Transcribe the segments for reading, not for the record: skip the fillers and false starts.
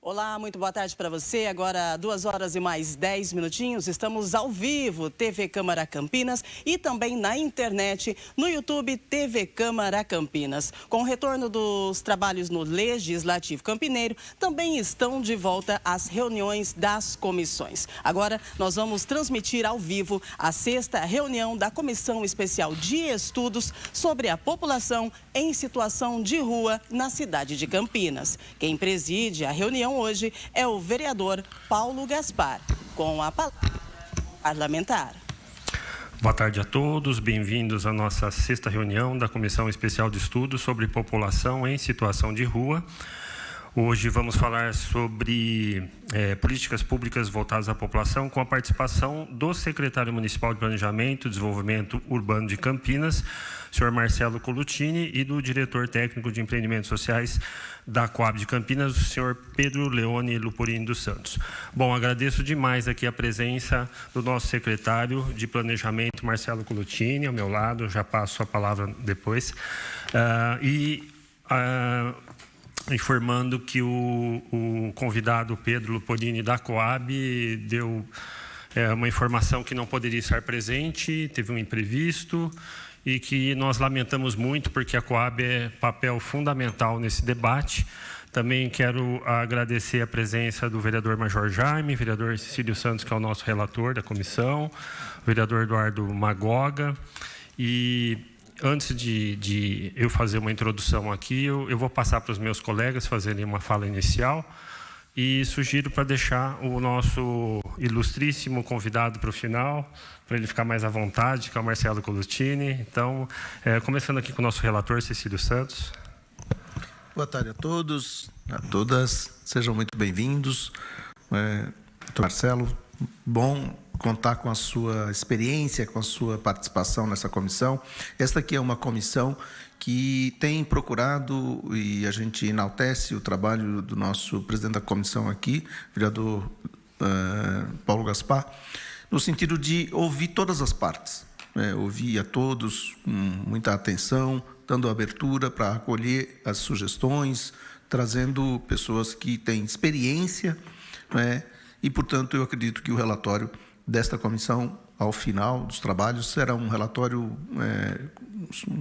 Olá, muito boa tarde para você. Agora 2 horas e mais 10 minutinhos. Estamos ao vivo, TV Câmara Campinas e também na internet, no YouTube TV Câmara Campinas. Com o retorno dos trabalhos no Legislativo Campineiro, também estão de volta as reuniões das comissões. Agora nós vamos transmitir ao vivo a 6ª reunião da Comissão Especial de Estudos sobre a população em situação de rua na cidade de Campinas. Quem preside a reunião hoje é o vereador Paulo Gaspar, com a palavra parlamentar. Boa tarde a todos, bem-vindos à nossa 6ª reunião da Comissão Especial de Estudos sobre População em Situação de Rua. Hoje vamos falar sobre políticas públicas voltadas à população com a participação do secretário municipal de Planejamento e Desenvolvimento Urbano de Campinas, senhor Marcelo Colucini, e do diretor técnico de empreendimentos sociais da Coab de Campinas, o senhor Pedro Leone Luporini dos Santos. Bom, agradeço demais aqui a presença do nosso secretário de Planejamento, Marcelo Colucini, ao meu lado, já passo a palavra depois. Informando que o convidado Pedro Luporini da Coab deu uma informação que não poderia estar presente, teve um imprevisto e que nós lamentamos muito porque a Coab é papel fundamental nesse debate. Também quero agradecer a presença do vereador Major Jaime, vereador Cecílio Santos, que é o nosso relator da comissão, o vereador Eduardo Magoga. E antes de eu fazer uma introdução aqui, eu vou passar para os meus colegas fazerem uma fala inicial e sugiro para deixar o nosso ilustríssimo convidado para o final, para ele ficar mais à vontade, que é o Marcelo Colucini. Então, começando aqui com o nosso relator, Cecílio Santos. Boa tarde a todos, a todas, sejam muito bem-vindos. Marcelo, bom contar com a sua experiência, com a sua participação nessa comissão. Esta aqui é uma comissão que tem procurado, e a gente enaltece o trabalho do nosso presidente da comissão aqui, vereador Paulo Gaspar, no sentido de ouvir todas as partes, ouvir a todos com muita atenção, dando abertura para acolher as sugestões, trazendo pessoas que têm experiência, e, portanto, eu acredito que o relatório desta comissão, ao final dos trabalhos, será um relatório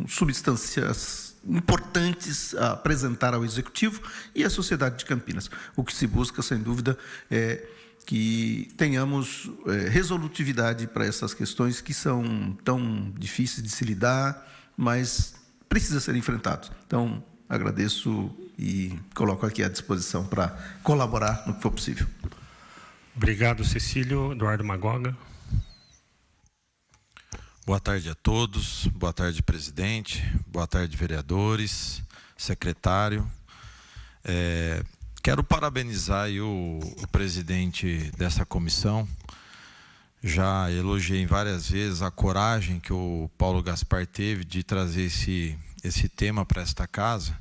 substâncias importantes a apresentar ao Executivo e à sociedade de Campinas. O que se busca, sem dúvida, é que tenhamos resolutividade para essas questões que são tão difíceis de se lidar, mas precisa ser enfrentado. Então, agradeço e coloco aqui à disposição para colaborar no que for possível. Obrigado, Cecílio. Eduardo Magoga. Boa tarde a todos. Boa tarde, presidente. Boa tarde, vereadores, secretário. Quero parabenizar aí o presidente dessa comissão. Já elogiei várias vezes a coragem que o Paulo Gaspar teve de trazer esse tema para esta casa.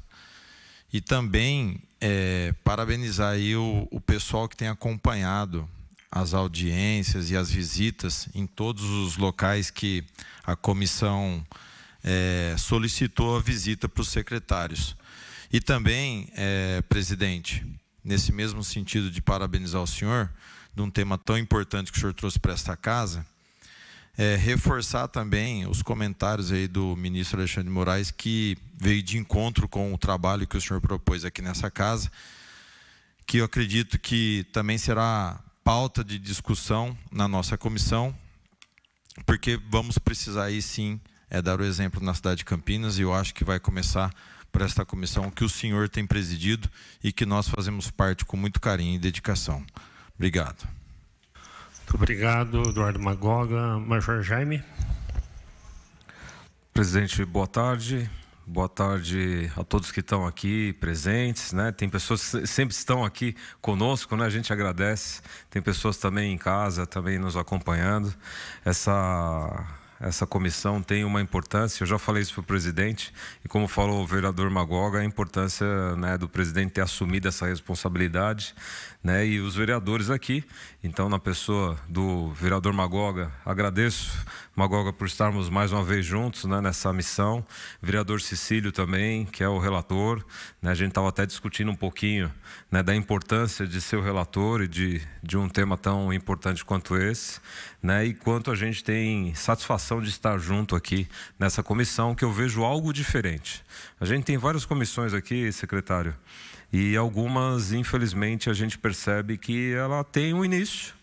E também parabenizar aí o pessoal que tem acompanhado as audiências e as visitas em todos os locais que a comissão solicitou a visita para os secretários. E também, presidente, nesse mesmo sentido de parabenizar o senhor, de um tema tão importante que o senhor trouxe para esta casa, reforçar também os comentários aí do ministro Alexandre de Moraes, que veio de encontro com o trabalho que o senhor propôs aqui nessa casa, que eu acredito que também será pauta de discussão na nossa comissão, porque vamos precisar aí sim dar o exemplo na cidade de Campinas, e eu acho que vai começar por esta comissão que o senhor tem presidido e que nós fazemos parte com muito carinho e dedicação. Obrigado. Muito obrigado, Eduardo Magoga. Major Jaime. Presidente, boa tarde. Boa tarde a todos que estão aqui presentes, né? Tem pessoas que sempre estão aqui conosco, né? A gente agradece. Tem pessoas também em casa, também nos acompanhando. Essa comissão tem uma importância, eu já falei isso para o presidente, e como falou o vereador Magoga, a importância, né, do presidente ter assumido essa responsabilidade, né, e os vereadores aqui. Então, na pessoa do vereador Magoga, agradeço Magoga, por estarmos mais uma vez juntos, né, nessa missão. Vereador Cecílio também, que é o relator. Né, a gente estava até discutindo um pouquinho, né, da importância de ser o relator e de um tema tão importante quanto esse. Né, e quanto a gente tem satisfação de estar junto aqui nessa comissão, que eu vejo algo diferente. A gente tem várias comissões aqui, secretário, e algumas, infelizmente, a gente percebe que ela tem um início,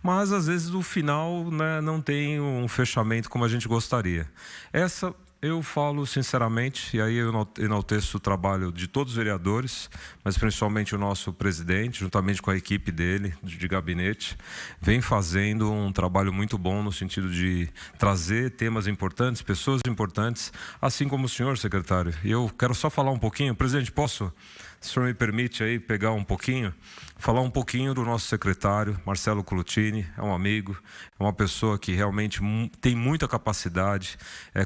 mas às vezes o final, né, não tem um fechamento como a gente gostaria. Essa, eu falo sinceramente, e aí eu enalteço o trabalho de todos os vereadores, mas principalmente o nosso presidente, juntamente com a equipe dele, de gabinete, vem fazendo um trabalho muito bom no sentido de trazer temas importantes, pessoas importantes, assim como o senhor, secretário. E eu quero só falar um pouquinho. Presidente, posso, se o senhor me permite aí pegar um pouquinho, falar um pouquinho do nosso secretário, Marcelo Colottini, é um amigo, é uma pessoa que realmente tem muita capacidade,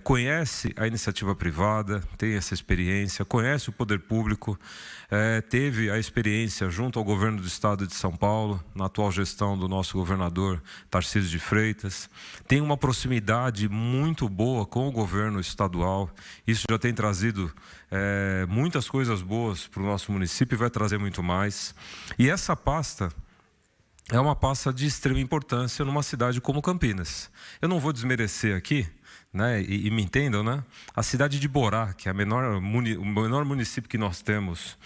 conhece a iniciativa privada, tem essa experiência, conhece o poder público, teve a experiência junto ao governo do estado de São Paulo, na atual gestão do nosso governador Tarcísio de Freitas, tem uma proximidade muito boa com o governo estadual, isso já tem trazido muitas coisas boas para o nosso município e vai trazer muito mais. E essa pasta é uma pasta de extrema importância numa cidade como Campinas. Eu não vou desmerecer aqui, né, e me entendam, né? A cidade de Borá, que é o menor município que nós temos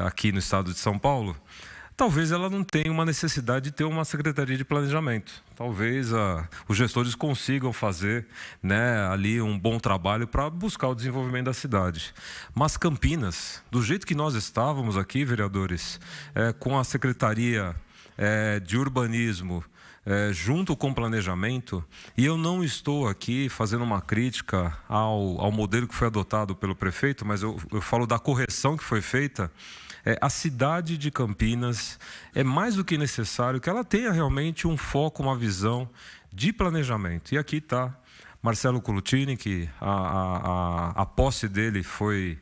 aqui no estado de São Paulo, talvez ela não tenha uma necessidade de ter uma secretaria de planejamento. Talvez os gestores consigam fazer, né, ali um bom trabalho para buscar o desenvolvimento da cidade. Mas Campinas, do jeito que nós estávamos aqui, vereadores, com a Secretaria de Urbanismo, junto com o planejamento, e eu não estou aqui fazendo uma crítica ao modelo que foi adotado pelo prefeito, mas eu falo da correção que foi feita. A cidade de Campinas é mais do que necessário que ela tenha realmente um foco, uma visão de planejamento. E aqui está Marcelo Colottini, que a posse dele foi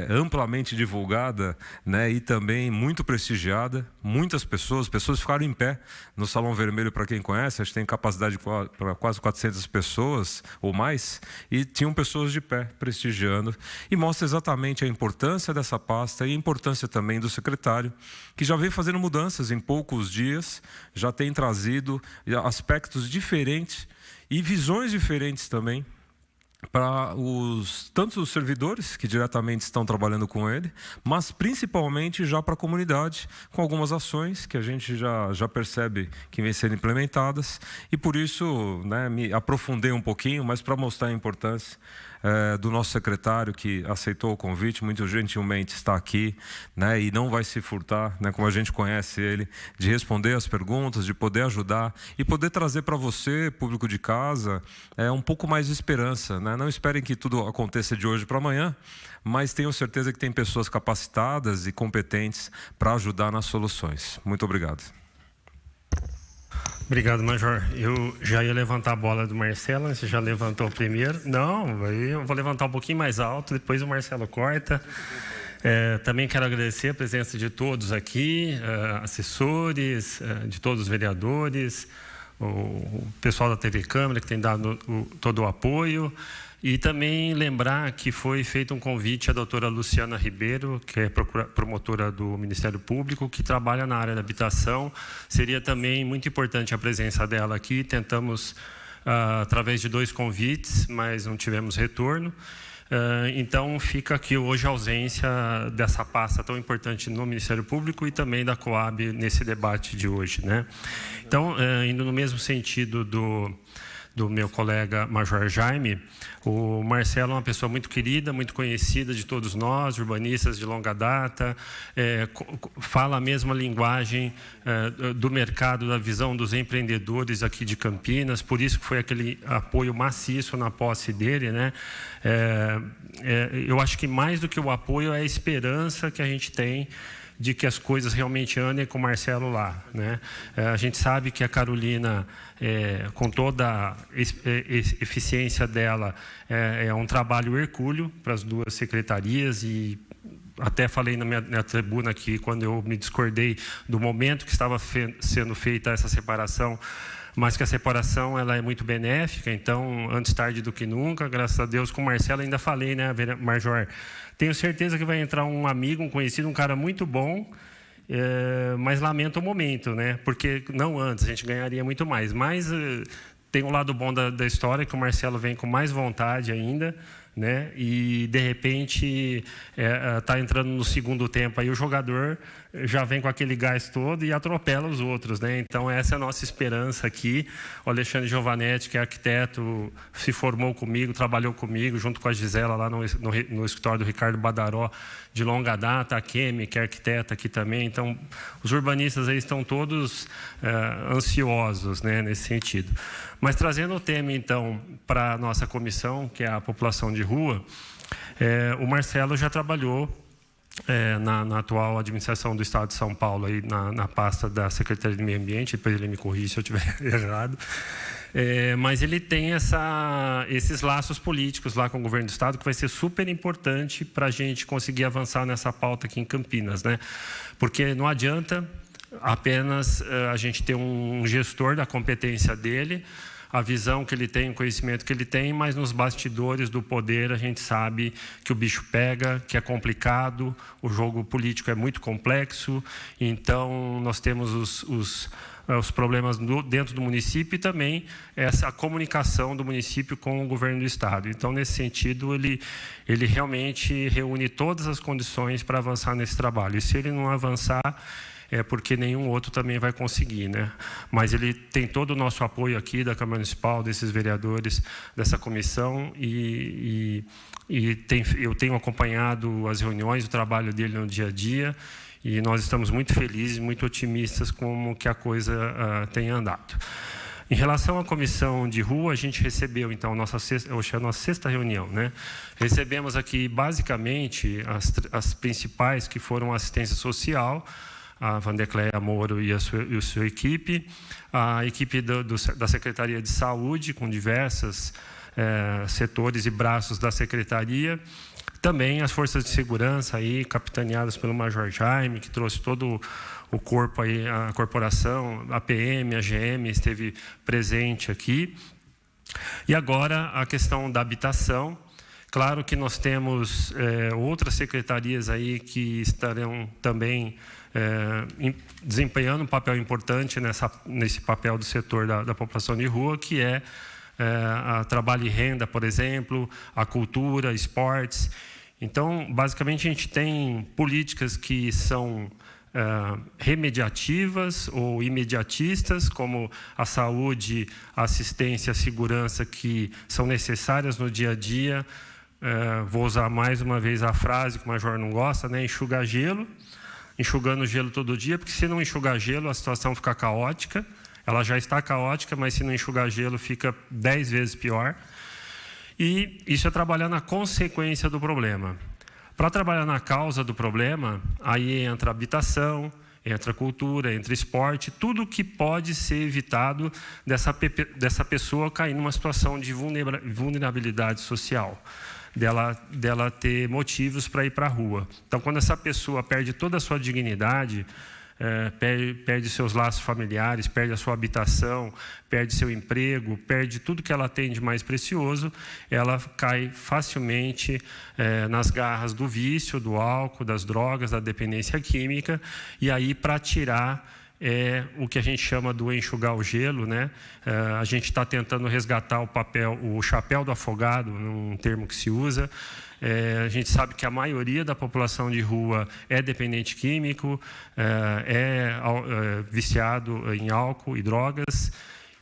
amplamente divulgada, né, e também muito prestigiada. Muitas pessoas ficaram em pé no Salão Vermelho, para quem conhece, a gente tem capacidade para quase 400 pessoas ou mais, e tinham pessoas de pé prestigiando, e mostra exatamente a importância dessa pasta e a importância também do secretário, que já vem fazendo mudanças em poucos dias, já tem trazido aspectos diferentes e visões diferentes também para tanto os servidores que diretamente estão trabalhando com ele, mas principalmente já para a comunidade, com algumas ações que a gente já percebe que vêm sendo implementadas, e por isso, né, me aprofundei um pouquinho, mas para mostrar a importância do nosso secretário, que aceitou o convite, muito gentilmente está aqui, né, e não vai se furtar, né, como a gente conhece ele, de responder as perguntas, de poder ajudar e poder trazer para você, público de casa, um pouco mais de esperança, né? Não esperem que tudo aconteça de hoje para amanhã, mas tenho certeza que tem pessoas capacitadas e competentes para ajudar nas soluções. Muito obrigado. Obrigado, Major. Eu já ia levantar a bola do Marcelo, você já levantou primeiro. Não, eu vou levantar um pouquinho mais alto, depois o Marcelo corta. Também quero agradecer a presença de todos aqui, assessores, de todos os vereadores, o pessoal da TV Câmara, que tem dado todo o apoio. E também lembrar que foi feito um convite à doutora Luciana Ribeiro, que é promotora do Ministério Público, que trabalha na área da habitação. Seria também muito importante a presença dela aqui. Tentamos, através de 2 convites, mas não tivemos retorno. Então, fica aqui hoje a ausência dessa pasta tão importante no Ministério Público e também da Coab nesse debate de hoje, né? Então, indo no mesmo sentido do meu colega Major Jaime, o Marcelo é uma pessoa muito querida, muito conhecida de todos nós, urbanistas de longa data, fala a mesma linguagem do mercado, da visão dos empreendedores aqui de Campinas, por isso que foi aquele apoio maciço na posse dele, né? Eu acho que mais do que o apoio é a esperança que a gente tem de que as coisas realmente andem com o Marcelo lá, né? A gente sabe que a Carolina, com toda a eficiência dela, é um trabalho hercúleo para as 2 secretarias, e até falei na minha tribuna aqui, quando eu me discordei do momento que estava sendo feita essa separação, mas que a separação ela é muito benéfica, então, antes tarde do que nunca, graças a Deus, com o Marcelo ainda falei, né, Major? Tenho certeza que vai entrar um amigo, um conhecido, um cara muito bom, mas lamento o momento, né? Porque não antes, a gente ganharia muito mais. Mas tem um lado bom da história, que o Marcelo vem com mais vontade ainda, né? E de repente está entrando no segundo tempo aí, o jogador já vem com aquele gás todo e atropela os outros, né? Então essa é a nossa esperança aqui. O Alexandre Giovanetti, que é arquiteto, se formou comigo, trabalhou comigo junto com a Gisela lá no escritório do Ricardo Badaró, de longa data, a Kemi, que é arquiteta aqui também. Então os urbanistas aí estão todos ansiosos, né, nesse sentido. Mas trazendo o tema então para a nossa comissão, que é a população de rua, o Marcelo já trabalhou na atual administração do Estado de São Paulo, aí, na pasta da Secretaria de Meio Ambiente, depois ele me corrige se eu estiver errado, mas ele tem esses laços políticos lá com o governo do Estado, que vai ser super importante para a gente conseguir avançar nessa pauta aqui em Campinas, né? Porque não adianta apenas a gente ter um gestor da competência dele, a visão que ele tem, o conhecimento que ele tem, mas nos bastidores do poder a gente sabe que o bicho pega, que é complicado, o jogo político é muito complexo, então nós temos os problemas dentro do município e também essa comunicação do município com o governo do Estado. Então, nesse sentido, ele realmente reúne todas as condições para avançar nesse trabalho. E se ele não avançar, é porque nenhum outro também vai conseguir, né? Mas ele tem todo o nosso apoio aqui da Câmara Municipal, desses vereadores, dessa comissão, eu tenho acompanhado as reuniões, o trabalho dele no dia a dia, e nós estamos muito felizes, muito otimistas como que a coisa tem andado. Em relação à comissão de rua, a gente recebeu, então, hoje é a nossa sexta reunião, né? Recebemos aqui, basicamente, as principais, que foram a assistência social, a Vandecléia Moro e a sua equipe, a equipe da Secretaria de Saúde, com diversos setores e braços da Secretaria, também as forças de segurança, aí, capitaneadas pelo Major Jaime, que trouxe todo o corpo, aí, a corporação, a PM, a GM, esteve presente aqui. E agora a questão da habitação. Claro que nós temos outras secretarias aí que estarão também desempenhando um papel importante nesse papel do setor da população de rua, que é a trabalho e renda, por exemplo, a cultura, esportes. Então, basicamente, a gente tem políticas que são remediativas ou imediatistas, como a saúde, a assistência, a segurança, que são necessárias no dia a dia. Vou usar mais uma vez a frase que o Major não gosta, né? Enxugar gelo, enxugando gelo todo dia, porque se não enxugar gelo, a situação fica caótica. Ela já está caótica, mas se não enxugar gelo, fica 10 vezes pior. E isso é trabalhar na consequência do problema. Para trabalhar na causa do problema, aí entra habitação, entra cultura, entra esporte, tudo que pode ser evitado dessa pessoa cair numa situação de vulnerabilidade social, dela ter motivos para ir para a rua. Então, quando essa pessoa perde toda a sua dignidade, perde seus laços familiares, perde a sua habitação, perde seu emprego, perde tudo que ela tem de mais precioso, ela cai facilmente nas garras do vício, do álcool, das drogas, da dependência química, e aí, para tirar o que a gente chama do enxugar o gelo, né? A gente está tentando resgatar o chapéu do afogado, um termo que se usa. A gente sabe que a maioria da população de rua é dependente químico, viciado em álcool e drogas,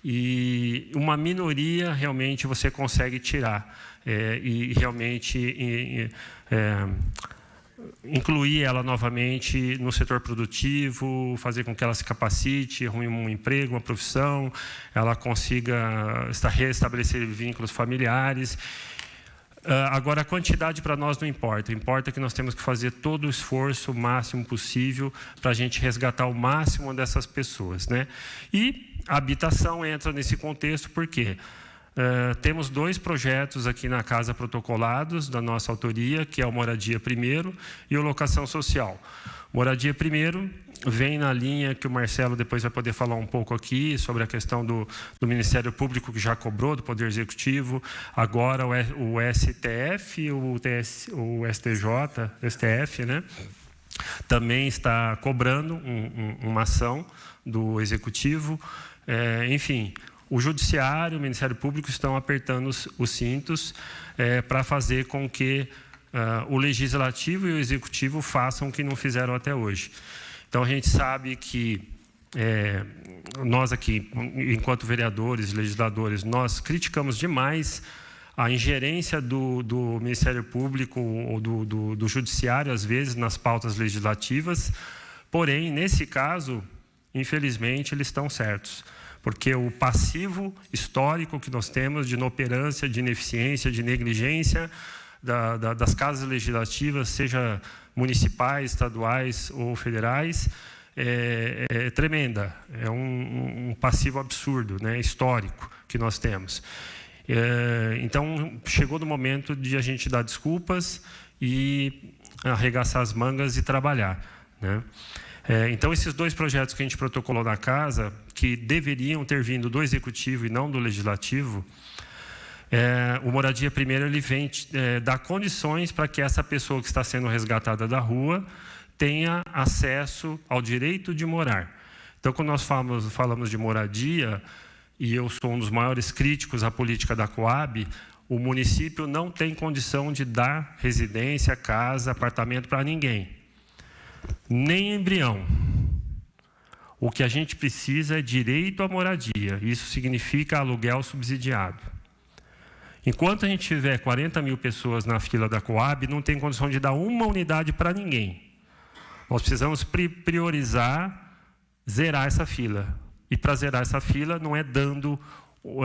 e uma minoria realmente você consegue tirar e realmente incluir ela novamente no setor produtivo, fazer com que ela se capacite, arrume um emprego, uma profissão, ela consiga restabelecer vínculos familiares. Agora, a quantidade para nós não importa. Importa que nós temos que fazer todo o esforço, o máximo possível, para a gente resgatar o máximo dessas pessoas, né? E a habitação entra nesse contexto, por quê? temos 2 projetos aqui na casa protocolados, da nossa autoria, que é o Moradia Primeiro e o Locação Social. Moradia Primeiro vem na linha que o Marcelo depois vai poder falar um pouco aqui, sobre a questão do Ministério Público, que já cobrou, do Poder Executivo, agora o STF, o STJ, STF, né? Também está cobrando uma ação do Executivo. Enfim, o Judiciário e o Ministério Público estão apertando os cintos para fazer com que o Legislativo e o Executivo façam o que não fizeram até hoje. Então, a gente sabe que nós aqui, enquanto vereadores, legisladores, nós criticamos demais a ingerência do Ministério Público ou do Judiciário, às vezes, nas pautas legislativas. Porém, nesse caso, infelizmente, eles estão certos. Porque o passivo histórico que nós temos de inoperância, de ineficiência, de negligência das casas legislativas, seja municipais, estaduais ou federais, é tremenda. É um passivo absurdo, né, histórico que nós temos. Então, chegou no momento de a gente dar desculpas e arregaçar as mangas e trabalhar, né? Então, esses 2 projetos que a gente protocolou na casa, que deveriam ter vindo do Executivo e não do Legislativo, o Moradia Primeiro ele vem dar condições para que essa pessoa que está sendo resgatada da rua tenha acesso ao direito de morar. Então, quando nós falamos de moradia, e eu sou um dos maiores críticos à política da Coab, o município não tem condição de dar residência, casa, apartamento para ninguém. Nem embrião. O que a gente precisa é direito à moradia. Isso significa aluguel subsidiado. Enquanto a gente tiver 40 mil pessoas na fila da Coab, não tem condição de dar uma unidade para ninguém. Nós precisamos priorizar, zerar essa fila. E para zerar essa fila não é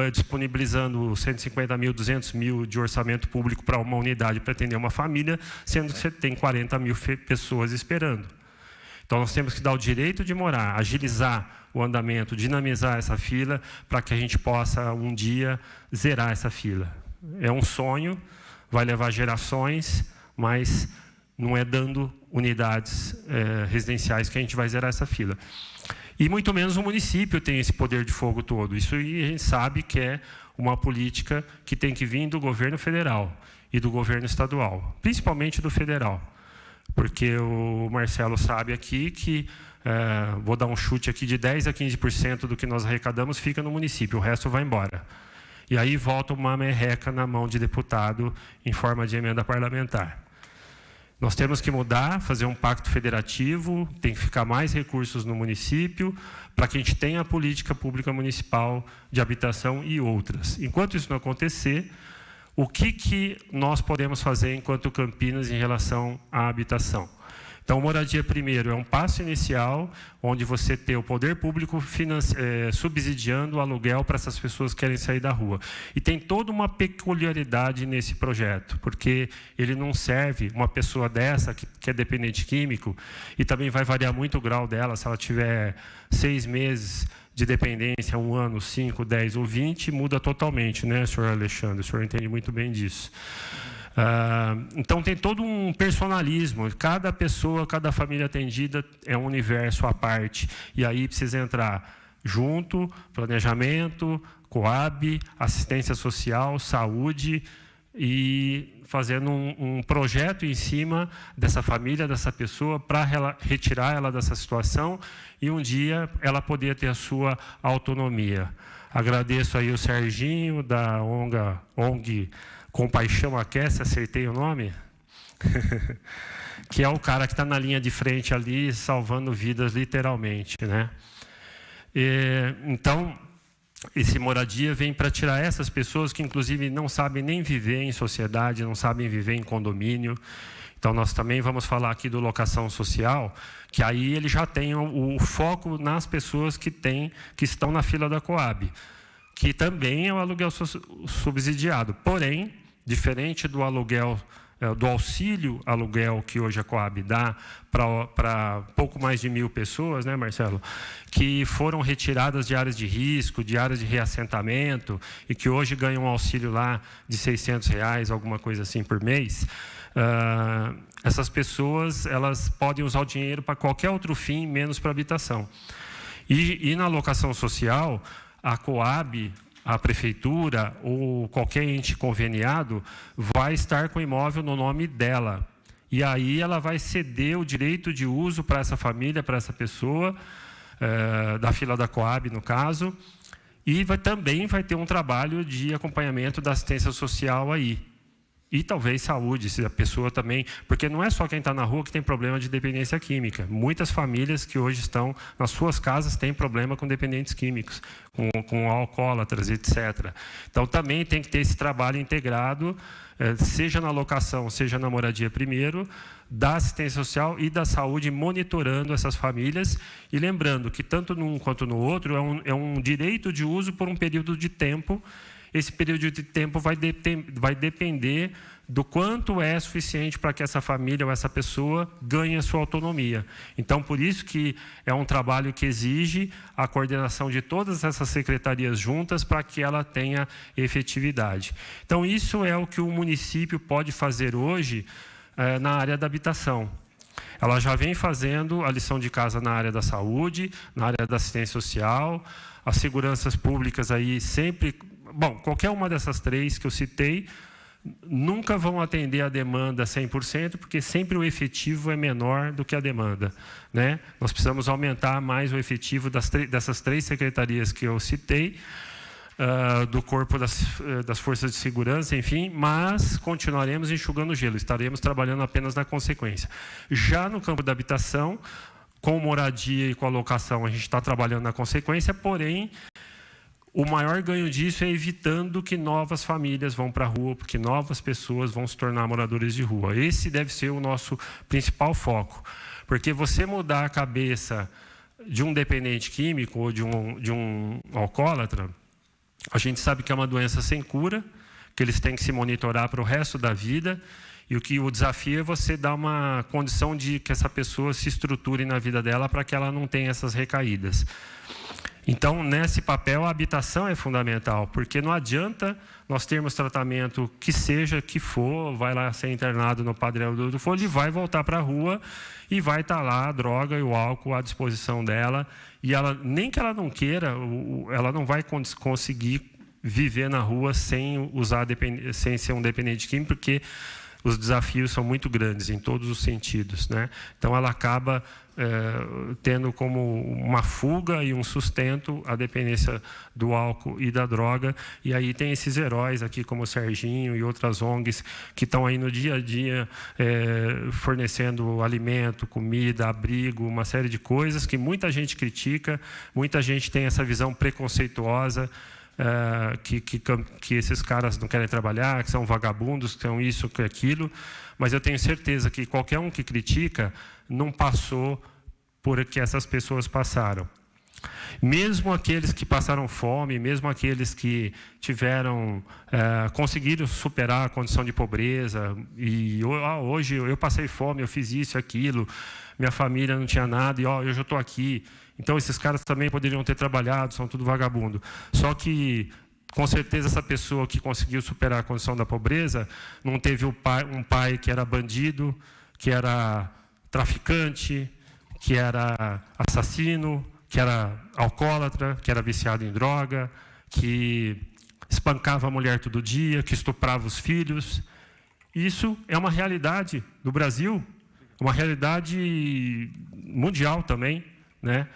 disponibilizando 150 mil, 200 mil de orçamento público para uma unidade para atender uma família, sendo que você tem 40 mil pessoas esperando. Então, nós temos que dar o direito de morar, agilizar o andamento, dinamizar essa fila, para que a gente possa, um dia, zerar essa fila. É um sonho, vai levar gerações, mas não é dando unidades residenciais que a gente vai zerar essa fila. E muito menos o município tem esse poder de fogo todo. Isso aí a gente sabe que é uma política que tem que vir do governo federal e do governo estadual, principalmente do federal. Porque o Marcelo sabe aqui que, vou dar um chute aqui, de 10% a 15% do que nós arrecadamos fica no município, o resto vai embora. E aí volta uma merreca na mão de deputado em forma de emenda parlamentar. Nós temos que mudar, fazer um pacto federativo, tem que ficar mais recursos no município, para que a gente tenha a política pública municipal de habitação e outras. Enquanto isso não acontecer, o que nós podemos fazer enquanto Campinas em relação à habitação? Então, Moradia Primeiro é um passo inicial, onde você tem o poder público subsidiando o aluguel para essas pessoas que querem sair da rua. E tem toda uma peculiaridade nesse projeto, porque ele não serve uma pessoa dessa, que é dependente químico, e também vai variar muito o grau dela, se ela tiver 6 meses de dependência, 1 ano, 5, 10 ou 20, muda totalmente, né, senhor Alexandre? O senhor entende muito bem disso. Então, tem todo um personalismo. Cada pessoa, cada família atendida é um universo à parte. E aí precisa entrar junto, planejamento, Coab, assistência social, saúde, e fazendo um projeto em cima dessa família, dessa pessoa, para retirar ela dessa situação e um dia ela poder ter a sua autonomia. Agradeço aí o Serginho, da ONG Compaixão Aquece, acertei o nome? Que é o cara que está na linha de frente ali, salvando vidas literalmente, né? Então, esse Moradia vem para tirar essas pessoas que, inclusive, não sabem nem viver em sociedade, não sabem viver em condomínio. Então, nós também vamos falar aqui do locação social, que aí ele já tem o foco nas pessoas que estão na fila da Coab, que também é o aluguel subsidiado. Porém, diferente do aluguel do auxílio aluguel que hoje a Coab dá para pouco mais de 1.000 pessoas, né, Marcelo, que foram retiradas de áreas de risco, de áreas de reassentamento, e que hoje ganham um auxílio lá de R$600, alguma coisa assim, por mês. Essas pessoas, elas podem usar o dinheiro para qualquer outro fim, menos para habitação. E na locação social, a Coab, a prefeitura ou qualquer ente conveniado vai estar com o imóvel no nome dela. E aí ela vai ceder o direito de uso para essa família, para essa pessoa, da fila da Coab, no caso, e também vai ter um trabalho de acompanhamento da assistência social aí. E talvez saúde, se a pessoa também... Porque não é só quem está na rua que tem problema de dependência química. Muitas famílias que hoje estão nas suas casas têm problema com dependentes químicos, com alcoólatras, etc. Então, também tem que ter esse trabalho integrado, seja na locação, seja na moradia primeiro, da assistência social e da saúde, monitorando essas famílias. E lembrando que, tanto num quanto no outro, é um direito de uso por um período de tempo. Esse período de tempo vai depender do quanto é suficiente para que essa família ou essa pessoa ganhe a sua autonomia. Então, por isso que é um trabalho que exige a coordenação de todas essas secretarias juntas para que ela tenha efetividade. Então, isso é o que o município pode fazer hoje na área da habitação. Ela já vem fazendo a lição de casa na área da saúde, na área da assistência social, as seguranças públicas aí sempre... Bom, qualquer uma dessas três que eu citei nunca vão atender a demanda 100%, porque sempre o efetivo é menor do que a demanda, né? Nós precisamos aumentar mais o efetivo dessas três secretarias que eu citei, do corpo das forças de segurança, enfim, mas continuaremos enxugando gelo, estaremos trabalhando apenas na consequência. Já no campo da habitação, com moradia e com a locação, a gente está trabalhando na consequência, porém... O maior ganho disso é evitando que novas famílias vão para a rua, porque novas pessoas vão se tornar moradores de rua. Esse deve ser o nosso principal foco. Porque você mudar a cabeça de um dependente químico ou de um alcoólatra, a gente sabe que é uma doença sem cura, que eles têm que se monitorar para o resto da vida, e o desafio é você dar uma condição de que essa pessoa se estruture na vida dela para que ela não tenha essas recaídas. Então, nesse papel, a habitação é fundamental, porque não adianta nós termos tratamento que for, vai lá ser internado no Padre Aldo Folha, ele vai voltar para a rua e vai estar lá a droga e o álcool à disposição dela, e ela, nem que ela não queira, ela não vai conseguir viver na rua sem ser um dependente químico, porque os desafios são muito grandes em todos os sentidos, né? Então, ela acaba tendo como uma fuga e um sustento a dependência do álcool e da droga. E aí tem esses heróis aqui, como o Serginho e outras ONGs, que estão aí no dia a dia fornecendo alimento, comida, abrigo, uma série de coisas que muita gente critica, muita gente tem essa visão preconceituosa, que esses caras não querem trabalhar, que são vagabundos, que são isso, que aquilo, mas eu tenho certeza que qualquer um que critica não passou por o que essas pessoas passaram. Mesmo aqueles que passaram fome, mesmo aqueles que conseguiram superar a condição de pobreza, e hoje eu passei fome, eu fiz isso, aquilo, minha família não tinha nada, e eu já estou aqui. Então, esses caras também poderiam ter trabalhado, são tudo vagabundo. Só que, com certeza, essa pessoa que conseguiu superar a condição da pobreza não teve um pai que era bandido, que era traficante, que era assassino, que era alcoólatra, que era viciado em droga, que espancava a mulher todo dia, que estuprava os filhos. Isso é uma realidade do Brasil, uma realidade mundial também, né?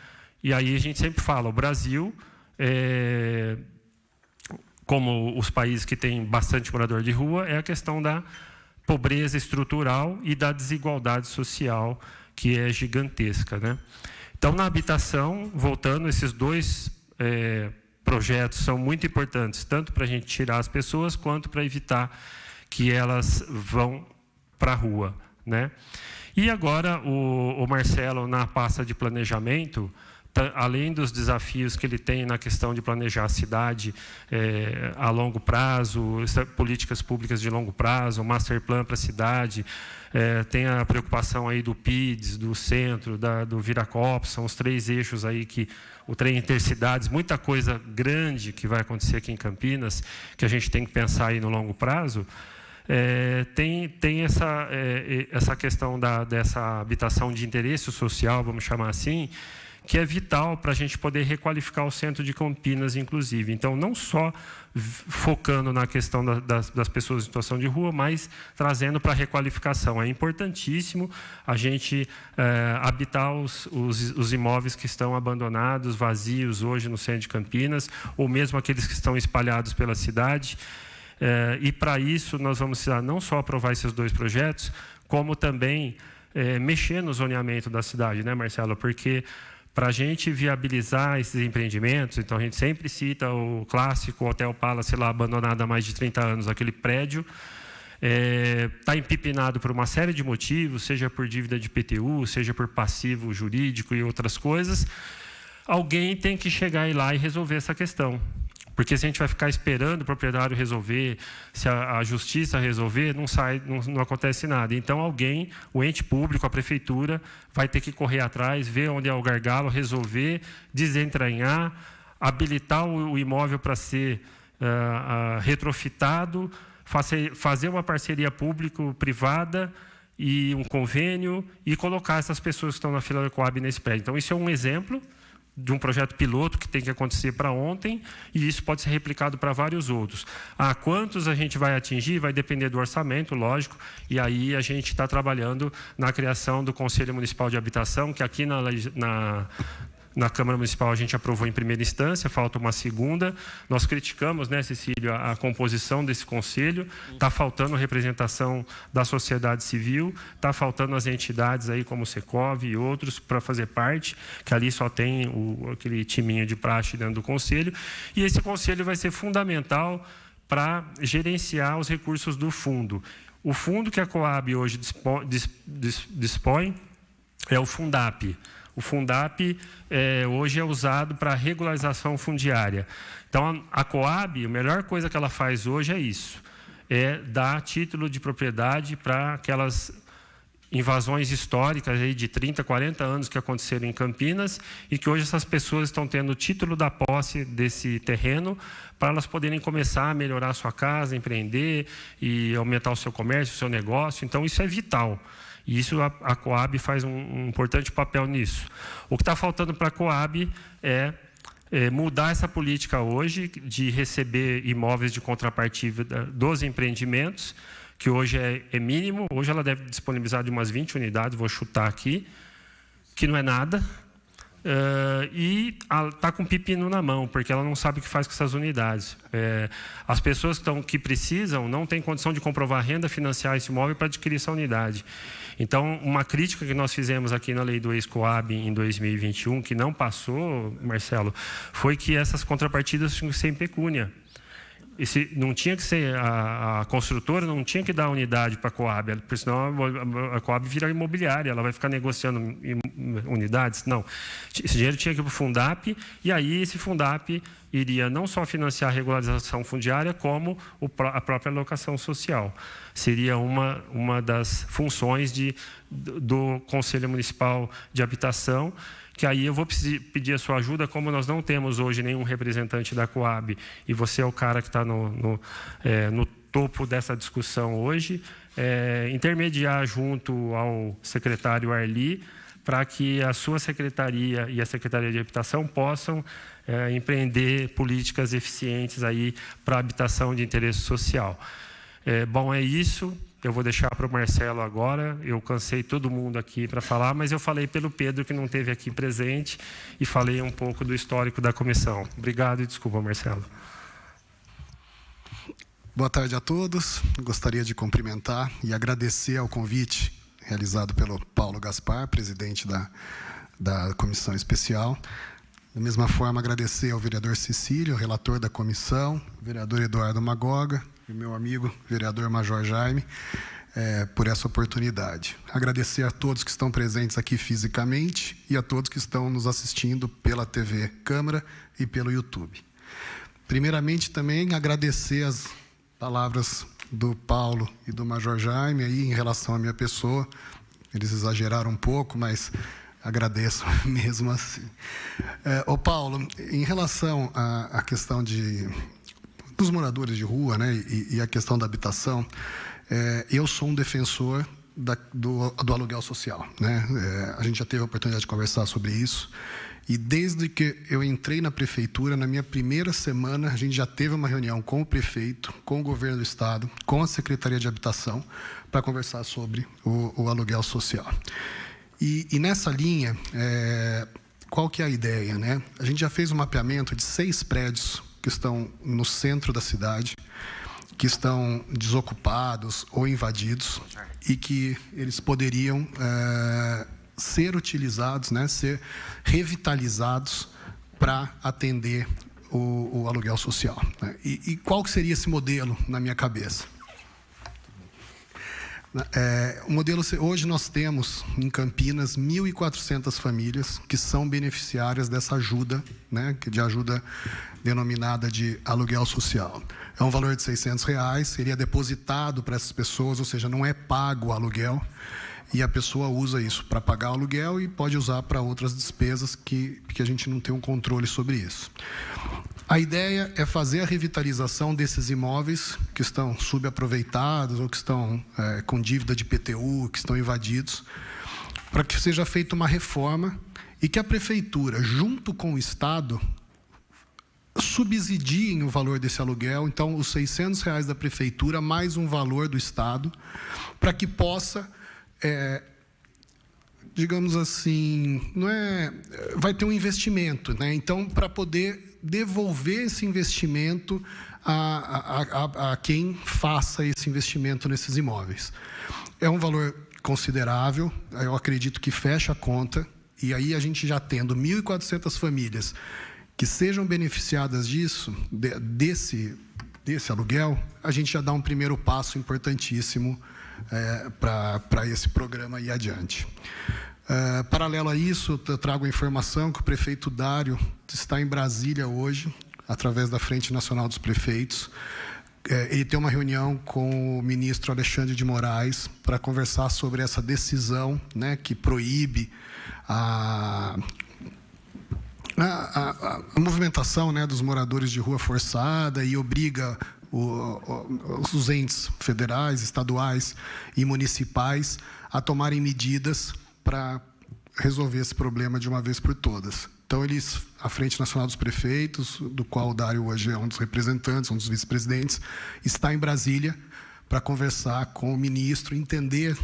E aí a gente sempre fala, o Brasil, como os países que têm bastante morador de rua, é a questão da pobreza estrutural e da desigualdade social, que é gigantesca, né? Então, na habitação, voltando, esses dois projetos são muito importantes, tanto para a gente tirar as pessoas, quanto para evitar que elas vão para a rua, né? E agora, o Marcelo, na pasta de planejamento, além dos desafios que ele tem na questão de planejar a cidade a longo prazo, políticas públicas de longo prazo, master plan para a cidade, tem a preocupação aí do PIDS, do centro, do Viracopos, são os 3 eixos aí que o trem intercidades, muita coisa grande que vai acontecer aqui em Campinas, que a gente tem que pensar aí no longo prazo. Tem essa questão dessa habitação de interesse social, vamos chamar assim, que é vital para a gente poder requalificar o centro de Campinas, inclusive. Então, não só focando na questão das pessoas em situação de rua, mas trazendo para a requalificação. É importantíssimo a gente habitar os imóveis que estão abandonados, vazios hoje no centro de Campinas, ou mesmo aqueles que estão espalhados pela cidade. E, para isso, nós vamos precisar não só aprovar esses 2 projetos, como também mexer no zoneamento da cidade, né, Marcelo? Porque para a gente viabilizar esses empreendimentos, então a gente sempre cita o clássico Hotel Palace, lá abandonado há mais de 30 anos, aquele prédio, está empipinado por uma série de motivos, seja por dívida de IPTU, seja por passivo jurídico e outras coisas. Alguém tem que chegar lá e resolver essa questão. Porque se a gente vai ficar esperando o proprietário resolver, se a justiça resolver, não acontece nada. Então, alguém, o ente público, a prefeitura, vai ter que correr atrás, ver onde é o gargalo, resolver, desentranhar, habilitar o imóvel para ser retrofitado, fazer uma parceria público-privada e um convênio e colocar essas pessoas que estão na fila da Coab nesse prédio. Então, isso é um exemplo de um projeto piloto que tem que acontecer para ontem, e isso pode ser replicado para vários outros. Quantos a gente vai atingir vai depender do orçamento, lógico, e aí a gente está trabalhando na criação do Conselho Municipal de Habitação, que aqui na Câmara Municipal a gente aprovou em primeira instância, falta uma segunda. Nós criticamos, né, Cecílio, a composição desse conselho. Está faltando representação da sociedade civil, está faltando as entidades aí como o Secov e outros para fazer parte, que ali só tem aquele timinho de praxe dentro do conselho. E esse conselho vai ser fundamental para gerenciar os recursos do fundo. O fundo que a Coab hoje dispõe é o Fundap. O Fundap hoje é usado para regularização fundiária. Então, a Coab, a melhor coisa que ela faz hoje é isso, é dar título de propriedade para aquelas invasões históricas aí de 30, 40 anos que aconteceram em Campinas e que hoje essas pessoas estão tendo o título da posse desse terreno para elas poderem começar a melhorar a sua casa, empreender e aumentar o seu comércio, o seu negócio. Então, isso é vital. E isso a Coab faz um importante papel nisso. O que está faltando para a Coab é mudar essa política hoje de receber imóveis de contrapartida dos empreendimentos, que hoje é mínimo. Hoje ela deve disponibilizar de umas 20 unidades, vou chutar aqui, que não é nada. E está com pepino na mão, porque ela não sabe o que faz com essas unidades. As pessoas que precisam não têm condição de comprovar a renda, financiar esse imóvel para adquirir essa unidade. Então, uma crítica que nós fizemos aqui na lei do ex-Coab em 2021, que não passou, Marcelo, foi que essas contrapartidas tinham que ser em pecúnia. Não tinha que ser, a construtora não tinha que dar unidade para a Coab, porque senão a Coab vira imobiliária, ela vai ficar negociando unidades. Não. Esse dinheiro tinha que ir para o Fundap, e aí esse Fundap iria não só financiar a regularização fundiária, como a própria alocação social. Seria uma das funções do Conselho Municipal de Habitação, que aí eu vou pedir a sua ajuda, como nós não temos hoje nenhum representante da Coab, e você é o cara que está no topo dessa discussão hoje, intermediar junto ao secretário Arli, para que a sua secretaria e a Secretaria de Habitação possam empreender políticas eficientes aí para a habitação de interesse social. Bom, é isso. Eu vou deixar para o Marcelo agora. Eu cansei todo mundo aqui para falar, mas eu falei pelo Pedro, que não esteve aqui presente, e falei um pouco do histórico da comissão. Obrigado e desculpa, Marcelo. Boa tarde a todos. Gostaria de cumprimentar e agradecer ao convite realizado pelo Paulo Gaspar, presidente da comissão especial. Da mesma forma, agradecer ao vereador Cecílio, relator da comissão, vereador Eduardo Magoga, e meu amigo, vereador Major Jaime, por essa oportunidade. Agradecer a todos que estão presentes aqui fisicamente e a todos que estão nos assistindo pela TV Câmara e pelo YouTube. Primeiramente, também agradecer as palavras do Paulo e do Major Jaime aí em relação à minha pessoa. Eles exageraram um pouco, mas agradeço mesmo assim. Ô Paulo, em relação à questão dos moradores de rua, né, e a questão da habitação, eu sou um defensor do aluguel social, né? A gente já teve a oportunidade de conversar sobre isso. E desde que eu entrei na prefeitura, na minha primeira semana, a gente já teve uma reunião com o prefeito, com o governo do estado, com a Secretaria de Habitação, para conversar sobre o aluguel social. E nessa linha, qual que é a ideia, né? A gente já fez um mapeamento de 6 prédios que estão no centro da cidade, que estão desocupados ou invadidos e que eles poderiam ser utilizados, né, ser revitalizados para atender o aluguel social, né? E qual que seria esse modelo na minha cabeça? O modelo, hoje nós temos em Campinas 1.400 famílias que são beneficiárias dessa ajuda, né, de ajuda denominada de aluguel social. É um valor de R$600, seria depositado para essas pessoas, ou seja, não é pago o aluguel, e a pessoa usa isso para pagar o aluguel e pode usar para outras despesas que a gente não tem um controle sobre isso. A ideia é fazer a revitalização desses imóveis que estão subaproveitados ou que estão com dívida de IPTU, que estão invadidos, para que seja feita uma reforma e que a prefeitura, junto com o Estado, subsidiem o valor desse aluguel. Então, os R$600 da prefeitura, mais um valor do Estado, para que possa, digamos assim, vai ter um investimento, né? Então, para poder devolver esse investimento a quem faça esse investimento nesses imóveis. É um valor considerável, eu acredito que fecha a conta, e aí a gente já tendo 1.400 famílias que sejam beneficiadas disso, desse aluguel, a gente já dá um primeiro passo importantíssimo para esse programa ir adiante. Paralelo a isso, eu trago a informação que o prefeito Dário está em Brasília hoje, através da Frente Nacional dos Prefeitos. Ele tem uma reunião com o ministro Alexandre de Moraes para conversar sobre essa decisão, né, que proíbe a movimentação, né, dos moradores de rua forçada e obriga os entes federais, estaduais e municipais a tomarem medidas para resolver esse problema de uma vez por todas. Então, a Frente Nacional dos Prefeitos, do qual o Dário hoje é um dos representantes, um dos vice-presidentes, está em Brasília para conversar com o ministro, entender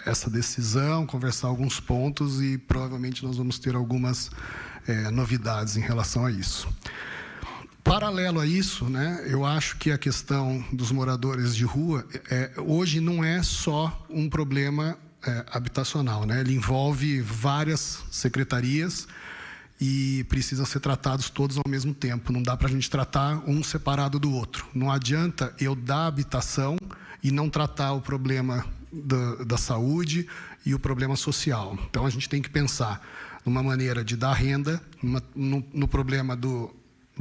essa decisão, conversar alguns pontos e provavelmente nós vamos ter algumas novidades em relação a isso. Paralelo a isso, né, eu acho que a questão dos moradores de rua hoje não é só um problema habitacional, né? Ele envolve várias secretarias e precisam ser tratados todos ao mesmo tempo. Não dá para a gente tratar um separado do outro. Não adianta eu dar habitação e não tratar o problema da saúde e o problema social. Então, a gente tem que pensar numa maneira de dar renda, no problema do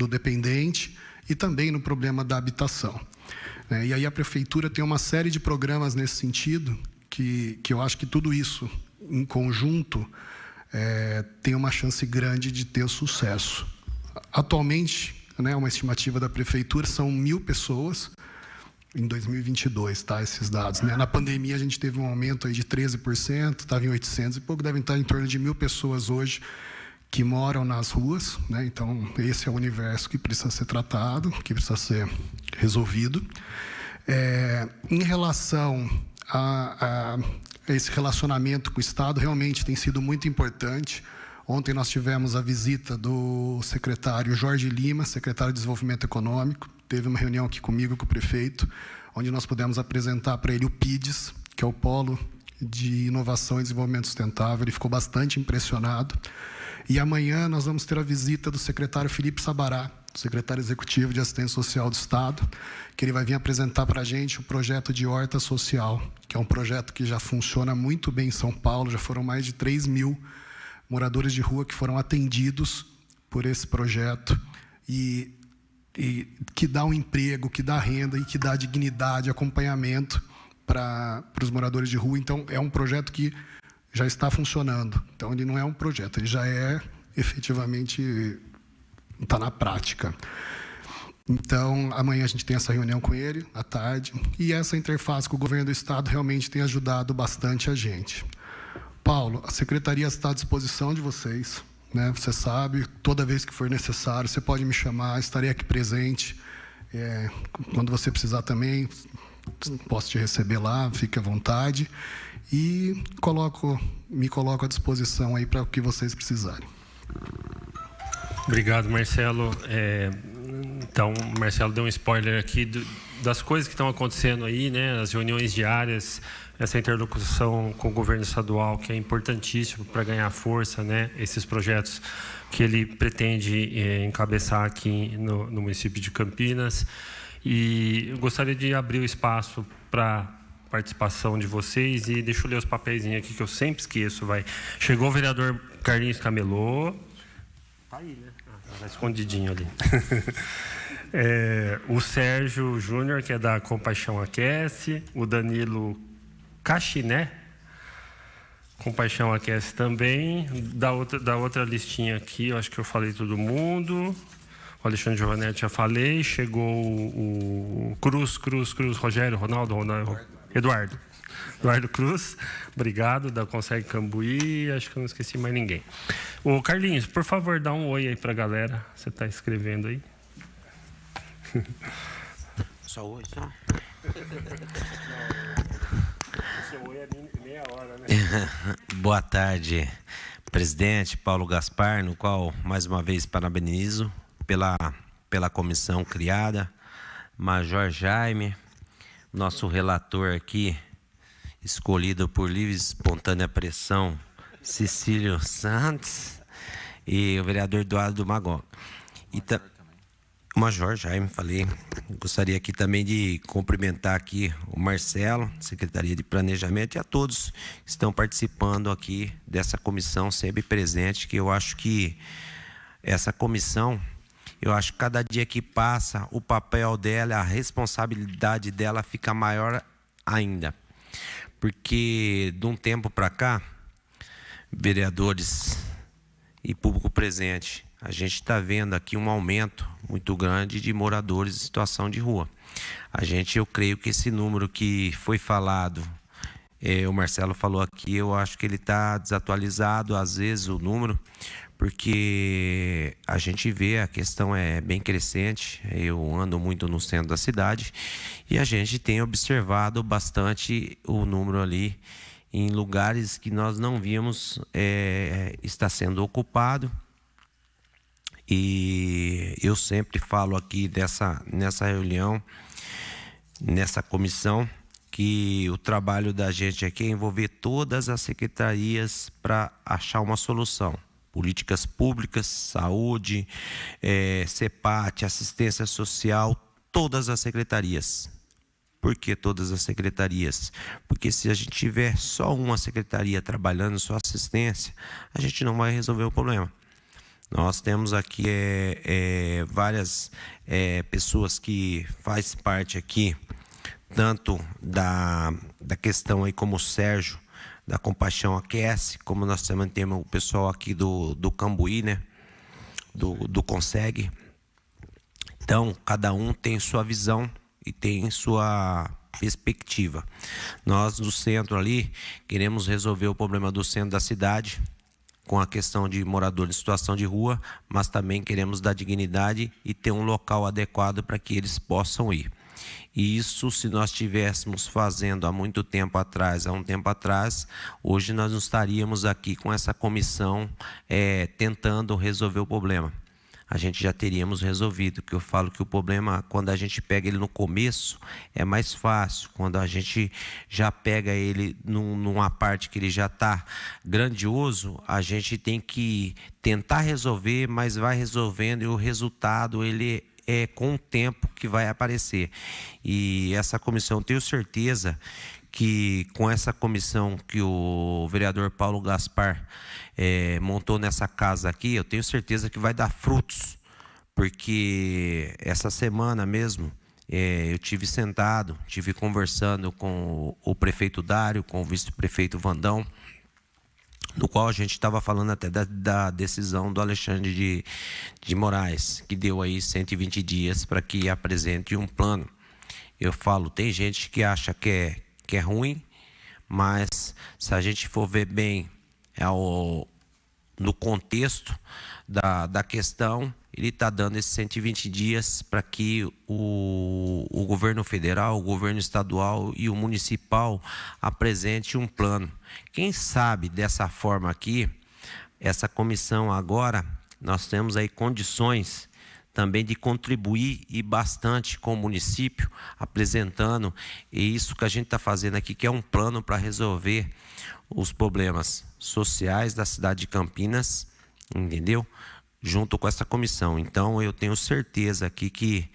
dependente e também no problema da habitação. E aí a prefeitura tem uma série de programas nesse sentido que eu acho que tudo isso, em conjunto, tem uma chance grande de ter sucesso. Atualmente, né, uma estimativa da prefeitura, são 1.000 pessoas em 2022, tá, esses dados, né? Na pandemia, a gente teve um aumento aí de 13%, estava em 800 e pouco, devem estar em torno de 1.000 pessoas hoje que moram nas ruas, né? Então, esse é o universo que precisa ser tratado, que precisa ser resolvido. Em relação a esse relacionamento com o Estado, realmente tem sido muito importante. Ontem nós tivemos a visita do secretário Jorge Lima, secretário de Desenvolvimento Econômico. Teve uma reunião aqui comigo, com o prefeito, onde nós pudemos apresentar para ele o PIDES, que é o Polo de Inovação e Desenvolvimento Sustentável. Ele ficou bastante impressionado. E amanhã nós vamos ter a visita do secretário Felipe Sabará, secretário executivo de Assistência Social do Estado, que ele vai vir apresentar para a gente o projeto de horta social, que é um projeto que já funciona muito bem em São Paulo. Já foram mais de 3.000 moradores de rua que foram atendidos por esse projeto e que dá um emprego, que dá renda e que dá dignidade, acompanhamento para os moradores de rua. Então, é um projeto que já está funcionando. Então, ele não é um projeto, ele já é efetivamente, está na prática. Então, amanhã a gente tem essa reunião com ele, à tarde, e essa interface com o governo do Estado realmente tem ajudado bastante a gente. Paulo, a Secretaria está à disposição de vocês, né? Você sabe, toda vez que for necessário, você pode me chamar, estarei aqui presente. Quando você precisar também, posso te receber lá, fique à vontade. E me coloco à disposição aí para o que vocês precisarem. Obrigado, Marcelo. Então, o Marcelo deu um spoiler aqui das coisas que estão acontecendo aí, né? As reuniões diárias, essa interlocução com o governo estadual, que é importantíssimo para ganhar força, né? Esses projetos que ele pretende encabeçar aqui no município de Campinas. E eu gostaria de abrir o espaço para participação de vocês, e deixa eu ler os papeizinhos aqui que eu sempre esqueço. Chegou o vereador Carlinhos Camelô. Tá aí, né? Tá escondidinho ali. O Sérgio Júnior, que é da Compaixão Aquece. O Danilo Cachiné, Compaixão Aquece também. Da outra listinha aqui, eu acho que eu falei todo mundo. O Alexandre Giovanetti já falei. Chegou o Cruz, Rogério, Ronaldo, Eduardo Cruz, obrigado, da Consegue Cambuí, acho que eu não esqueci mais ninguém. Ô Carlinhos, por favor, dá um oi aí pra galera, você está escrevendo aí? Só oi, só? Seu oi é meia hora, né? Boa tarde, presidente Paulo Gaspar, no qual, mais uma vez, parabenizo pela comissão criada, Major Jaime, nosso relator aqui, escolhido por livre e espontânea pressão, Cecílio Santos, e o vereador Eduardo Magó. O Major Jaime, falei. Gostaria aqui também de cumprimentar aqui o Marcelo, Secretaria de Planejamento, e a todos que estão participando aqui dessa comissão, sempre presente, que eu acho que essa comissão, eu acho que cada dia que passa, o papel dela, a responsabilidade dela fica maior ainda. Porque de um tempo para cá, vereadores e público presente, a gente está vendo aqui um aumento muito grande de moradores em situação de rua. Eu creio que esse número que foi falado, o Marcelo falou aqui, eu acho que ele está desatualizado, às vezes, o número, porque a gente vê, a questão é bem crescente. Eu ando muito no centro da cidade e a gente tem observado bastante o número ali em lugares que nós não víamos está sendo ocupado. E eu sempre falo aqui nessa reunião, nessa comissão, que o trabalho da gente aqui é envolver todas as secretarias para achar uma solução. Políticas públicas, saúde, CEPAT, assistência social, todas as secretarias. Por que todas as secretarias? Porque se a gente tiver só uma secretaria trabalhando, só assistência, a gente não vai resolver o problema. Nós temos aqui várias pessoas que fazem parte aqui, tanto da questão aí como o Sérgio, da Compaixão Aquece, como nós também temos o pessoal aqui do Cambuí, né? Do Consegue. Então, cada um tem sua visão e tem sua perspectiva. Nós, do centro ali, queremos resolver o problema do centro da cidade, com a questão de moradores em situação de rua, mas também queremos dar dignidade e ter um local adequado para que eles possam ir. E isso, se nós estivéssemos fazendo há um tempo atrás, hoje nós não estaríamos aqui com essa comissão tentando resolver o problema. a gente já teríamos resolvido. Que eu falo que o problema, quando a gente pega ele no começo, é mais fácil. Quando a gente já pega ele numa parte que ele já está grandioso, a gente tem que tentar resolver, mas vai resolvendo e o resultado ele é com o tempo que vai aparecer. E essa comissão, tenho certeza que com essa comissão que o vereador Paulo Gaspar montou nessa casa aqui, eu tenho certeza que vai dar frutos, porque essa semana mesmo eu tive conversando com o prefeito Dário, com o vice-prefeito Vandão, no qual a gente estava falando até da decisão do Alexandre de Moraes, que deu aí 120 dias para que apresente um plano. Eu falo, tem gente que acha que é ruim, mas se a gente for ver bem no contexto da questão, ele está dando esses 120 dias para que o governo federal, o governo estadual e o municipal apresente um plano. Quem sabe dessa forma aqui, essa comissão agora, nós temos aí condições também de contribuir e bastante com o município, apresentando isso que a gente está fazendo aqui, que é um plano para resolver os problemas sociais da cidade de Campinas, entendeu? Junto com essa comissão. Então, eu tenho certeza aqui que,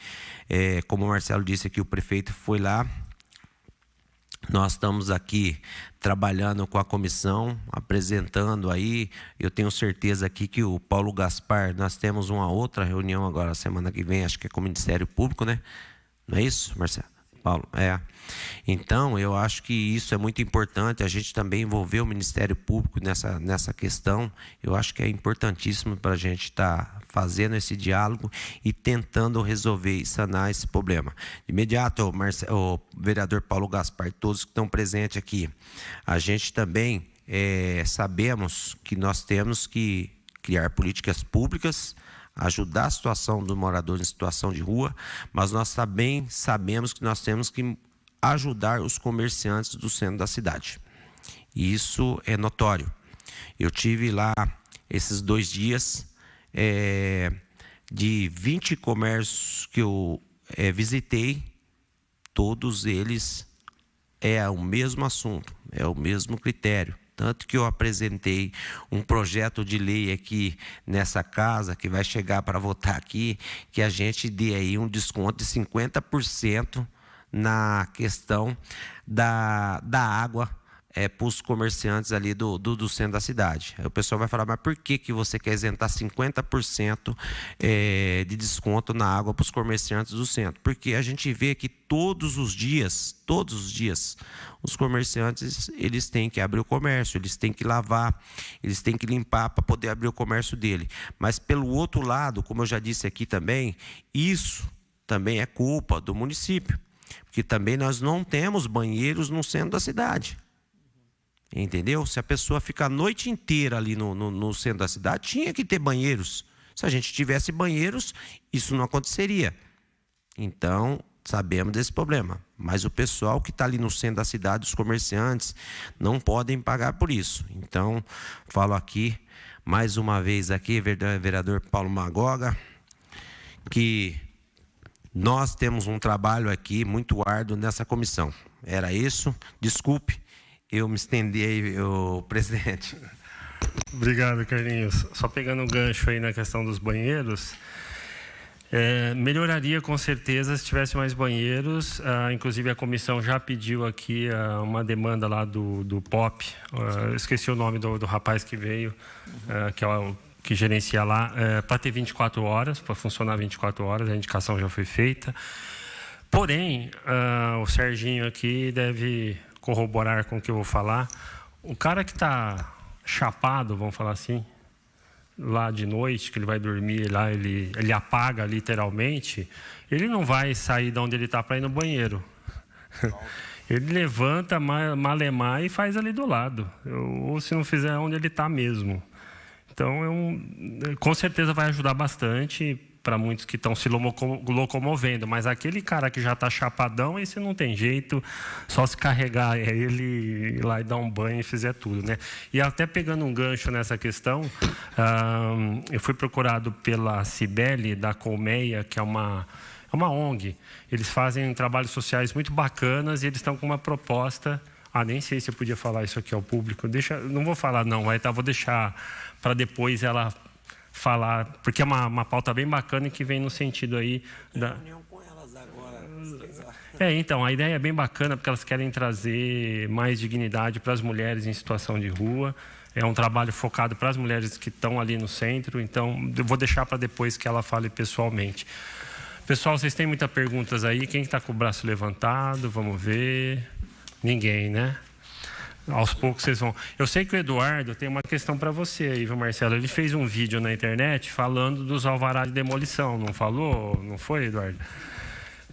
como o Marcelo disse aqui, o prefeito foi lá, nós estamos aqui trabalhando com a comissão, apresentando aí. Eu tenho certeza aqui que o Paulo Gaspar, nós temos uma outra reunião agora, semana que vem, acho que é com o Ministério Público, né? Não é isso, Marcelo? Paulo, Então, eu acho que isso é muito importante, a gente também envolver o Ministério Público nessa questão. Eu acho que é importantíssimo para a gente estar fazendo esse diálogo e tentando resolver e sanar esse problema. De imediato, o vereador Paulo Gaspar, todos que estão presentes aqui, a gente também sabemos que nós temos que criar políticas públicas, ajudar a situação do morador em situação de rua, mas nós também sabemos que nós temos que ajudar os comerciantes do centro da cidade. E isso é notório. Eu tive lá esses 2 dias, de 20 comércios que eu visitei, todos eles é o mesmo assunto, é o mesmo critério. Tanto que eu apresentei um projeto de lei aqui nessa casa, que vai chegar para votar aqui, que a gente dê aí um desconto de 50% na questão da água para os comerciantes ali do centro da cidade. Aí o pessoal vai falar, mas por que você quer isentar 50% de desconto na água para os comerciantes do centro? Porque a gente vê que todos os dias, os comerciantes, eles têm que abrir o comércio, eles têm que lavar, eles têm que limpar para poder abrir o comércio dele. Mas pelo outro lado, como eu já disse aqui também, isso também é culpa do município, porque também nós não temos banheiros no centro da cidade. Entendeu? Se a pessoa fica a noite inteira ali no centro da cidade, tinha que ter banheiros. Se a gente tivesse banheiros, isso não aconteceria. Então, sabemos desse problema. Mas o pessoal que está ali no centro da cidade, os comerciantes, não podem pagar por isso. Então, falo aqui, mais uma vez aqui, vereador Paulo Magoga, que nós temos um trabalho aqui muito árduo nessa comissão. Era isso. Desculpe. Eu me estendi aí, presidente. Obrigado, Carlinhos. Só pegando um gancho aí na questão dos banheiros, melhoraria com certeza se tivesse mais banheiros. Inclusive a comissão já pediu aqui uma demanda lá do POP. Esqueci o nome do rapaz que veio, que é o que gerencia lá, para ter 24 horas, para funcionar 24 horas, a indicação já foi feita. Porém, o Serginho aqui deve corroborar com o que eu vou falar. O cara que está chapado, vamos falar assim, lá de noite, que ele vai dormir lá, ele apaga literalmente, ele não vai sair de onde ele está para ir no banheiro. Ele levanta, malemar e faz ali do lado. Ou se não fizer, onde ele está mesmo. Então, com certeza vai ajudar bastante. para muitos que estão se locomovendo, mas aquele cara que já está chapadão, esse não tem jeito, só se carregar ele, ir lá e dar um banho e fizer tudo, né? E até pegando um gancho nessa questão, eu fui procurado pela Cibele, da Colmeia, que é uma ONG. Eles fazem trabalhos sociais muito bacanas e eles estão com uma proposta. Nem sei se eu podia falar isso aqui ao público. Não vou falar, não, vou deixar para depois ela falar, porque é uma pauta bem bacana e que vem no sentido aí da reunião com elas agora. Então, a ideia é bem bacana porque elas querem trazer mais dignidade para as mulheres em situação de rua. É um trabalho focado para as mulheres que estão ali no centro, então eu vou deixar para depois que ela fale pessoalmente. Pessoal, vocês têm muitas perguntas aí? Quem está com o braço levantado? Vamos ver. Ninguém, né? Aos poucos vocês vão. Eu sei que o Eduardo tem uma questão para você aí, viu, Marcelo? Ele fez um vídeo na internet falando dos alvarás de demolição, não falou? Não foi, Eduardo?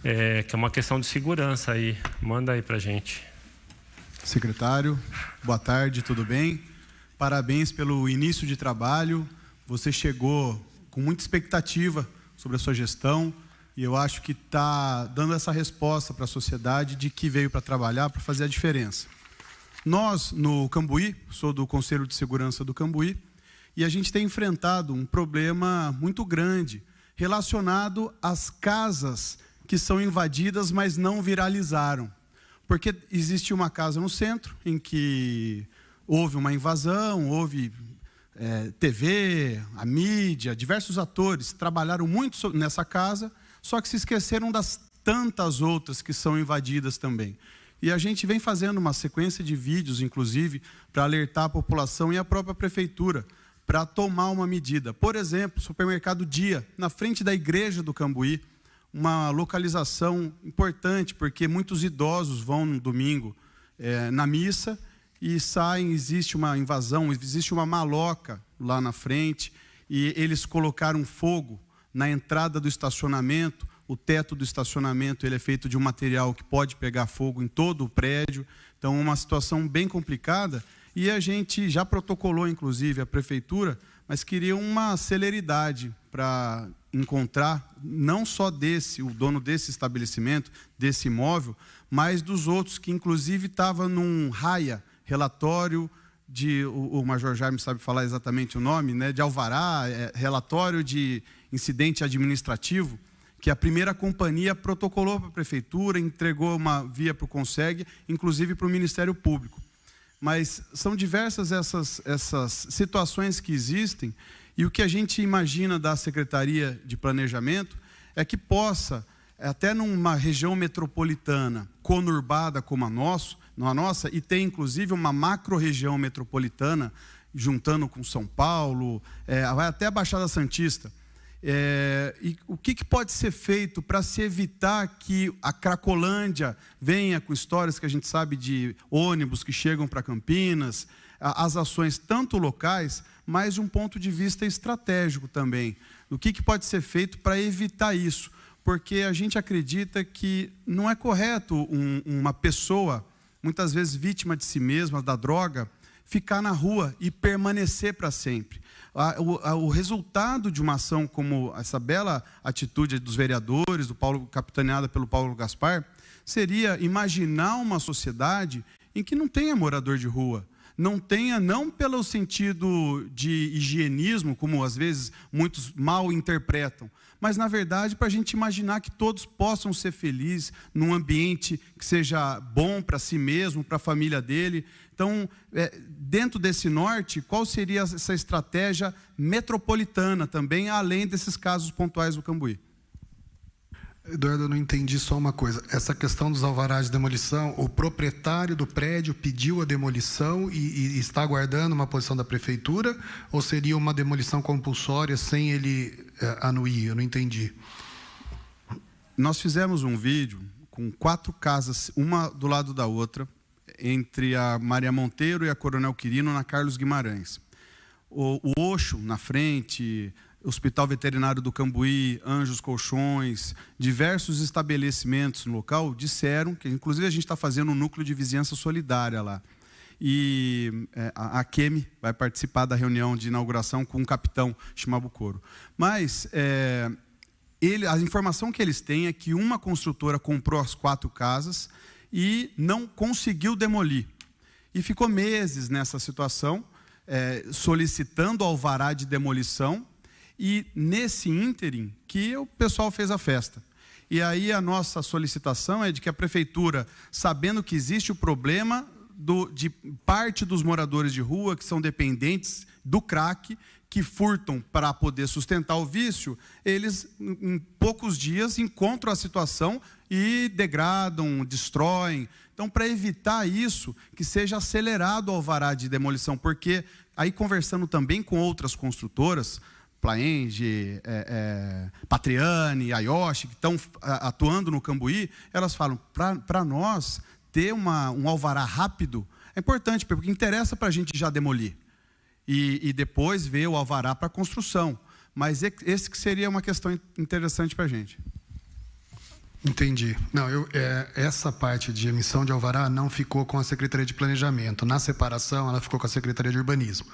Que é uma questão de segurança aí. Manda aí para gente. Secretário, boa tarde, tudo bem? Parabéns pelo início de trabalho. Você chegou com muita expectativa sobre a sua gestão. E eu acho que está dando essa resposta para a sociedade de que veio para trabalhar, para fazer a diferença. Nós, no Cambuí, sou do Conselho de Segurança do Cambuí, e a gente tem enfrentado um problema muito grande relacionado às casas que são invadidas, mas não viralizaram. Porque existe uma casa no centro em que houve uma invasão, houve TV, a mídia, diversos atores trabalharam muito nessa casa, só que se esqueceram das tantas outras que são invadidas também. E a gente vem fazendo uma sequência de vídeos, inclusive, para alertar a população e a própria prefeitura para tomar uma medida. Por exemplo, supermercado Dia, na frente da igreja do Cambuí, uma localização importante, porque muitos idosos vão no domingo na missa e saem, existe uma invasão, existe uma maloca lá na frente, e eles colocaram fogo na entrada do estacionamento. O teto do estacionamento ele é feito de um material que pode pegar fogo em todo o prédio. Então, uma situação bem complicada. E a gente já protocolou, inclusive, a prefeitura, mas queria uma celeridade para encontrar não só o dono desse estabelecimento, desse imóvel, mas dos outros que, inclusive, estava num RAIA, relatório o Major Jaime sabe falar exatamente o nome, né, de alvará, relatório de incidente administrativo, que a primeira companhia protocolou para a prefeitura, entregou uma via para o CONSEG, inclusive para o Ministério Público. Mas são diversas essas situações que existem, e o que a gente imagina da Secretaria de Planejamento é que possa, até numa região metropolitana conurbada como a nossa, e tem inclusive uma macro-região metropolitana, juntando com São Paulo, vai até a Baixada Santista. E o que pode ser feito para se evitar que a Cracolândia venha com histórias que a gente sabe de ônibus que chegam para Campinas, as ações tanto locais, mas de um ponto de vista estratégico também. O que pode ser feito para evitar isso? Porque a gente acredita que não é correto uma pessoa, muitas vezes vítima de si mesma, da droga, ficar na rua e permanecer para sempre. O resultado de uma ação como essa bela atitude dos vereadores, capitaneada pelo Paulo Gaspar, seria imaginar uma sociedade em que não tenha morador de rua, não pelo sentido de higienismo, como às vezes muitos mal interpretam, mas na verdade para a gente imaginar que todos possam ser felizes num ambiente que seja bom para si mesmo, para a família dele. Então, dentro desse norte, qual seria essa estratégia metropolitana também, além desses casos pontuais do Cambuí? Eduardo, eu não entendi só uma coisa. Essa questão dos alvarás de demolição, o proprietário do prédio pediu a demolição e está aguardando uma posição da prefeitura, ou seria uma demolição compulsória sem ele anuir? Eu não entendi. Nós fizemos um vídeo com 4 casas, uma do lado da outra, entre a Maria Monteiro e a Coronel Quirino, na Carlos Guimarães. O Oxo, na frente, Hospital Veterinário do Cambuí, Anjos Colchões, diversos estabelecimentos no local disseram que, inclusive, a gente está fazendo um núcleo de vizinhança solidária lá. E a Kemi vai participar da reunião de inauguração com o capitão Shimabucoro. Mas a informação que eles têm é que uma construtora comprou as 4 casas e não conseguiu demolir. E ficou meses nessa situação, solicitando alvará de demolição, e nesse ínterim que o pessoal fez a festa. E aí a nossa solicitação é de que a prefeitura, sabendo que existe o problema de parte dos moradores de rua que são dependentes do crack, que furtam para poder sustentar o vício, eles em poucos dias encontram a situação e degradam, destroem. Então, para evitar isso, que seja acelerado o alvará de demolição, porque aí conversando também com outras construtoras, Plaenge, Patriane, Ayoshi, que estão atuando no Cambuí, elas falam, para nós ter um alvará rápido é importante, porque interessa para a gente já demolir e depois ver o alvará para a construção. Mas esse que seria uma questão interessante para a gente. Entendi. Não, essa parte de emissão de alvará não ficou com a Secretaria de Planejamento. Na separação, ela ficou com a Secretaria de Urbanismo.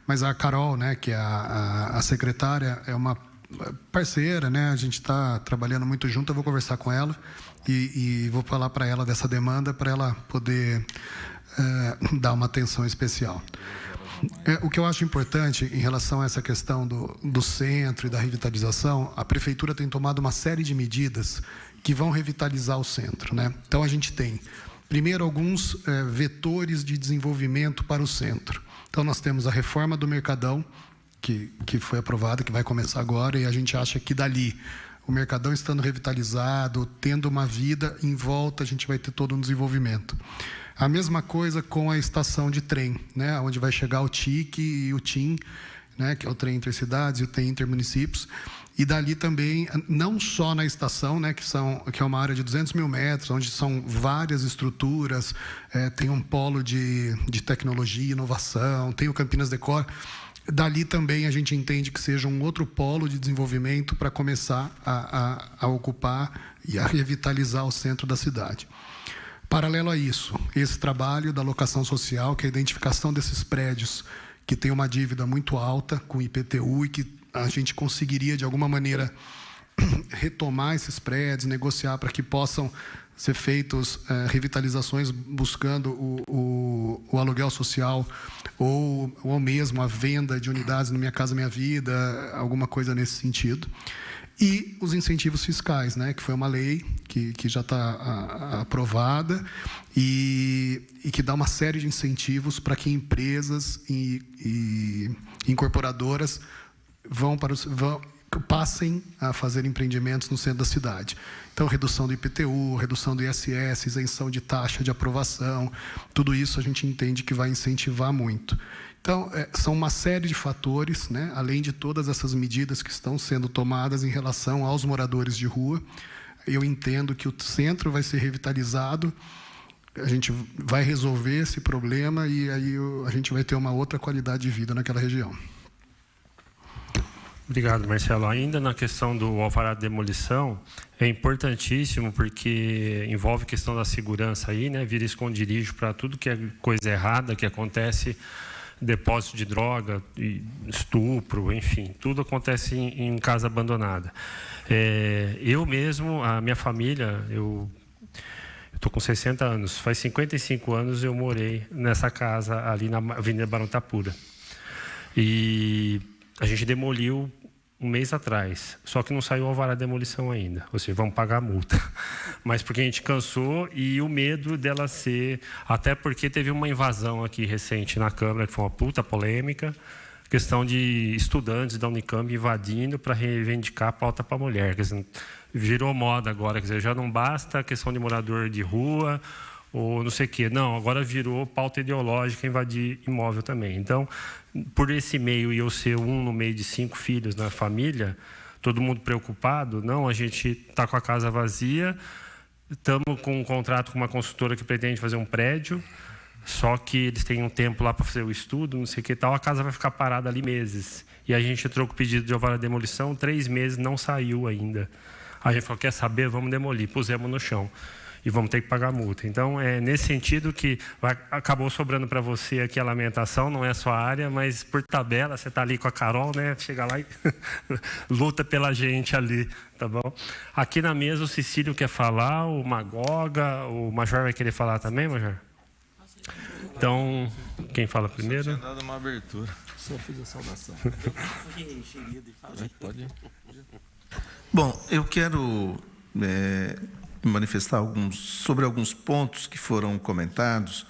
Mas a Carol, né, que é a secretária, é uma parceira, né? A gente está trabalhando muito junto. Eu vou conversar com ela e vou falar para ela dessa demanda para ela poder dar uma atenção especial. O que eu acho importante em relação a essa questão do centro e da revitalização, a prefeitura tem tomado uma série de medidas que vão revitalizar o centro, né? Então a gente tem, primeiro, alguns vetores de desenvolvimento para o centro. Então nós temos a reforma do Mercadão, que foi aprovada, que vai começar agora, e a gente acha que dali, o Mercadão estando revitalizado, tendo uma vida em volta, a gente vai ter todo um desenvolvimento. A mesma coisa com a estação de trem, né, onde vai chegar o TIC e o TIM, né, que é o trem intercidades e o trem intermunicípios. E dali também, não só na estação, né, que é uma área de 200 mil metros, onde são várias estruturas, tem um polo de tecnologia e inovação, tem o Campinas Decor. Dali também a gente entende que seja um outro polo de desenvolvimento para começar a ocupar e a revitalizar o centro da cidade. Paralelo a isso, esse trabalho da locação social, que é a identificação desses prédios que tem uma dívida muito alta com o IPTU e que a gente conseguiria, de alguma maneira, retomar esses prédios, negociar para que possam ser feitos revitalizações buscando o aluguel social ou mesmo a venda de unidades no Minha Casa Minha Vida, alguma coisa nesse sentido. E os incentivos fiscais, né, que foi uma lei que já está aprovada e que dá uma série de incentivos para que empresas e incorporadoras passem a fazer empreendimentos no centro da cidade. Então, redução do IPTU, redução do ISS, isenção de taxa de aprovação, tudo isso a gente entende que vai incentivar muito. Então, são uma série de fatores, né, além de todas essas medidas que estão sendo tomadas em relação aos moradores de rua. Eu entendo que o centro vai ser revitalizado, a gente vai resolver esse problema e aí a gente vai ter uma outra qualidade de vida naquela região. Obrigado, Marcelo. Ainda na questão do alvará de demolição, é importantíssimo porque envolve a questão da segurança aí, né? Vira esconderijo para tudo que é coisa errada que acontece, depósito de droga, estupro, enfim, tudo acontece em casa abandonada. Eu mesmo, a minha família, eu estou com 60 anos, faz 55 anos eu morei nessa casa ali na Avenida Barão Tapura. E a gente demoliu um mês atrás, só que não saiu o alvará de demolição ainda, ou seja, vamos pagar a multa. Mas porque a gente cansou e o medo dela ser... Até porque teve uma invasão aqui recente na Câmara, que foi uma puta polêmica, questão de estudantes da Unicamp invadindo para reivindicar a pauta para a mulher. Quer dizer, virou moda agora, quer dizer, já não basta a questão de morador de rua ou não sei o quê. Não, agora virou pauta ideológica invadir imóvel também. Então, por esse meio, e eu ser um no meio de 5 filhos na família, todo mundo preocupado, não, a gente está com a casa vazia, estamos com um contrato com uma consultora que pretende fazer um prédio, só que eles têm um tempo lá para fazer o estudo, não sei o que tal, a casa vai ficar parada ali meses. E a gente entrou com o pedido de alvará de demolição, 3 meses, não saiu ainda. A gente falou, quer saber, vamos demolir, pusemos no chão. e vamos ter que pagar multa. Então, é nesse sentido que acabou sobrando para você aqui a lamentação, não é a sua área, mas por tabela, você está ali com a Carol, né? Chega lá e luta pela gente ali, tá bom? Aqui na mesa o Cecílio quer falar, o Magoga, o Major vai querer falar também, Major? Então, quem fala primeiro? Só tinha dado uma abertura. Só fiz a saudação. Pode ir. Bom, eu quero manifestar sobre alguns pontos que foram comentados.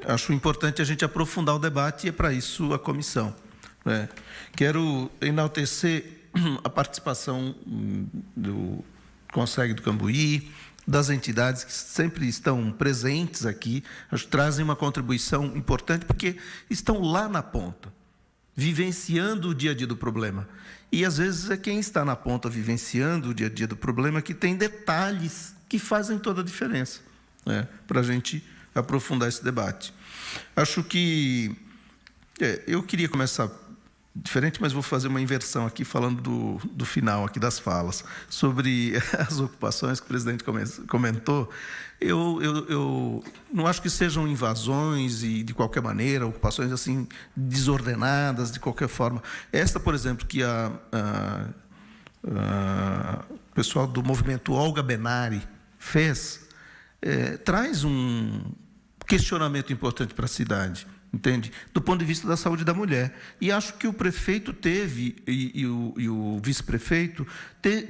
Acho importante a gente aprofundar o debate e é para isso a comissão. Quero enaltecer a participação do Conseg do Cambuí, das entidades que sempre estão presentes aqui, acho que trazem uma contribuição importante, porque estão lá na ponta, vivenciando o dia a dia do problema. E, às vezes, é quem está na ponta, vivenciando o dia a dia do problema, que tem detalhes que fazem toda a diferença, para a gente aprofundar esse debate. Acho que... eu queria começar diferente, mas vou fazer uma inversão aqui, falando do final aqui das falas, sobre as ocupações que o presidente comentou. Eu não acho que sejam invasões e, de qualquer maneira, ocupações assim desordenadas, de qualquer forma. Esta, por exemplo, que o pessoal do movimento Olga Benari fez, traz um questionamento importante para a cidade. Entende? Do ponto de vista da saúde da mulher. E acho que o prefeito teve, e o vice-prefeito,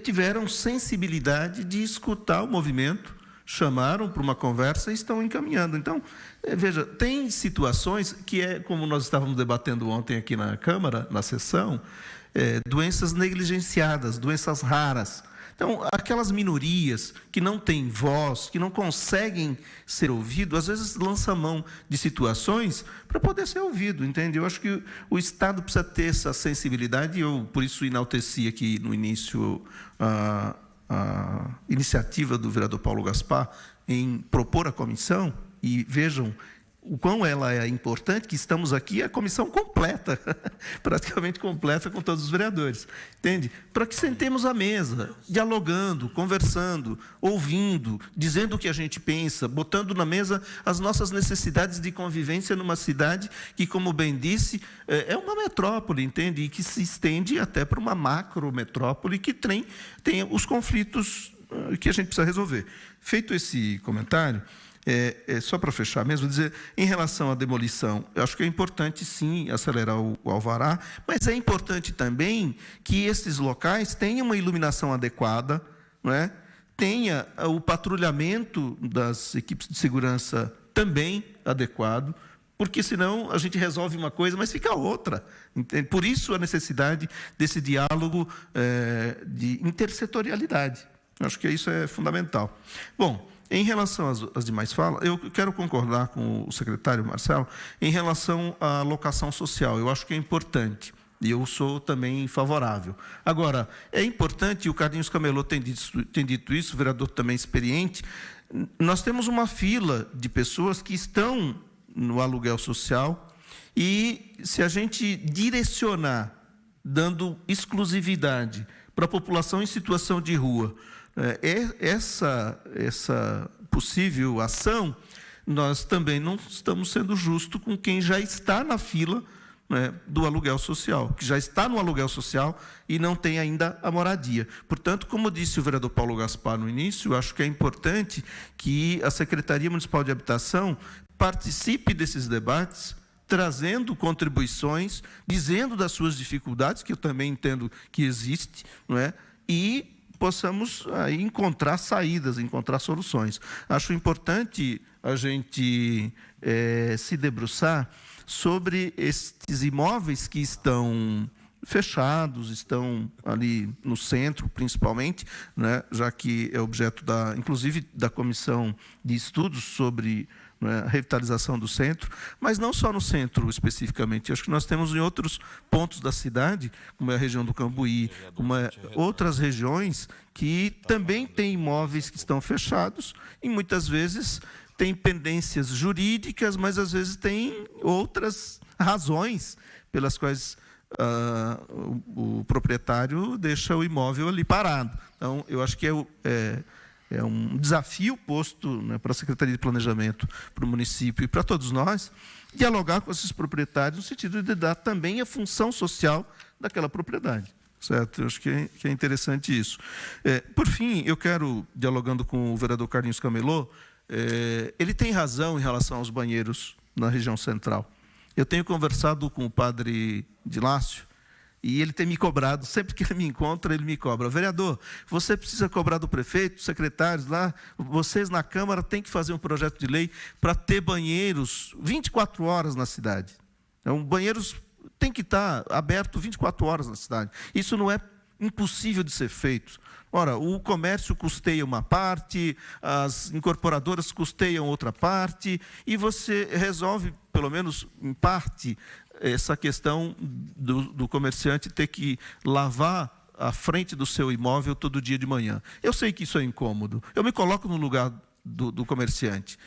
tiveram sensibilidade de escutar o movimento, chamaram para uma conversa e estão encaminhando. Então, veja, tem situações que como nós estávamos debatendo ontem aqui na Câmara, na sessão, doenças negligenciadas, doenças raras. Então, aquelas minorias que não têm voz, que não conseguem ser ouvidos, às vezes lança mão de situações para poder ser ouvido, entende? Eu acho que o Estado precisa ter essa sensibilidade, e eu, por isso, enalteci aqui no início a iniciativa do vereador Paulo Gaspar em propor a comissão, e vejam o quão ela é importante, que estamos aqui, a comissão completa, praticamente completa com todos os vereadores, entende? Para que sentemos à mesa, dialogando, conversando, ouvindo, dizendo o que a gente pensa, botando na mesa as nossas necessidades de convivência numa cidade que, como bem disse, é uma metrópole, entende? E que se estende até para uma macrometrópole que tem os conflitos que a gente precisa resolver. Feito esse comentário, só para fechar mesmo, dizer, em relação à demolição, eu acho que é importante, sim, acelerar o alvará, mas é importante também que esses locais tenham uma iluminação adequada, não é? Tenha o patrulhamento das equipes de segurança também adequado, porque senão a gente resolve uma coisa, mas fica outra. Por isso a necessidade desse diálogo de intersetorialidade. Eu acho que isso é fundamental. Bom, em relação às demais falas, eu quero concordar com o secretário Marcelo em relação à locação social. Eu acho que é importante, e eu sou também favorável. Agora, é importante, e o Carlinhos Camelot tem dito isso, o vereador também experiente, nós temos uma fila de pessoas que estão no aluguel social, e se a gente direcionar, dando exclusividade para a população em situação de rua, essa possível ação, nós também não estamos sendo justos com quem já está na fila, né, do aluguel social, que já está no aluguel social e não tem ainda a moradia. Portanto, como disse o vereador Paulo Gaspar no início, eu acho que é importante que a Secretaria Municipal de Habitação participe desses debates, trazendo contribuições, dizendo das suas dificuldades, que eu também entendo que existe, não é? E possamos aí encontrar saídas, encontrar soluções. Acho importante a gente se debruçar sobre estes imóveis que estão fechados, estão ali no centro, principalmente, né, já que é objeto inclusive da comissão de estudos sobre, né, a revitalização do centro, mas não só no centro especificamente. Acho que nós temos em outros pontos da cidade, como é a região do Cambuí, como outras regiões que também têm imóveis que estão fechados e muitas vezes têm pendências jurídicas, mas às vezes tem outras razões pelas quais o proprietário deixa o imóvel ali parado. Então, eu acho que é um desafio posto, né, para a Secretaria de Planejamento, para o município e para todos nós, dialogar com esses proprietários no sentido de dar também a função social daquela propriedade. Certo? Eu acho que é interessante isso. Por fim, eu quero, dialogando com o vereador Carlinhos Camelô, ele tem razão em relação aos banheiros na região central. Eu tenho conversado com o padre Dilácio, e ele tem me cobrado, sempre que ele me encontra, ele me cobra. Vereador, você precisa cobrar do prefeito, secretários lá, vocês na Câmara têm que fazer um projeto de lei para ter banheiros 24 horas na cidade. Então, banheiros tem que estar aberto 24 horas na cidade. Isso não é impossível de ser feito. Ora, o comércio custeia uma parte, as incorporadoras custeiam outra parte, e você resolve, pelo menos em parte, essa questão do comerciante ter que lavar a frente do seu imóvel todo dia de manhã. Eu sei que isso é incômodo. Eu me coloco no lugar do comerciante.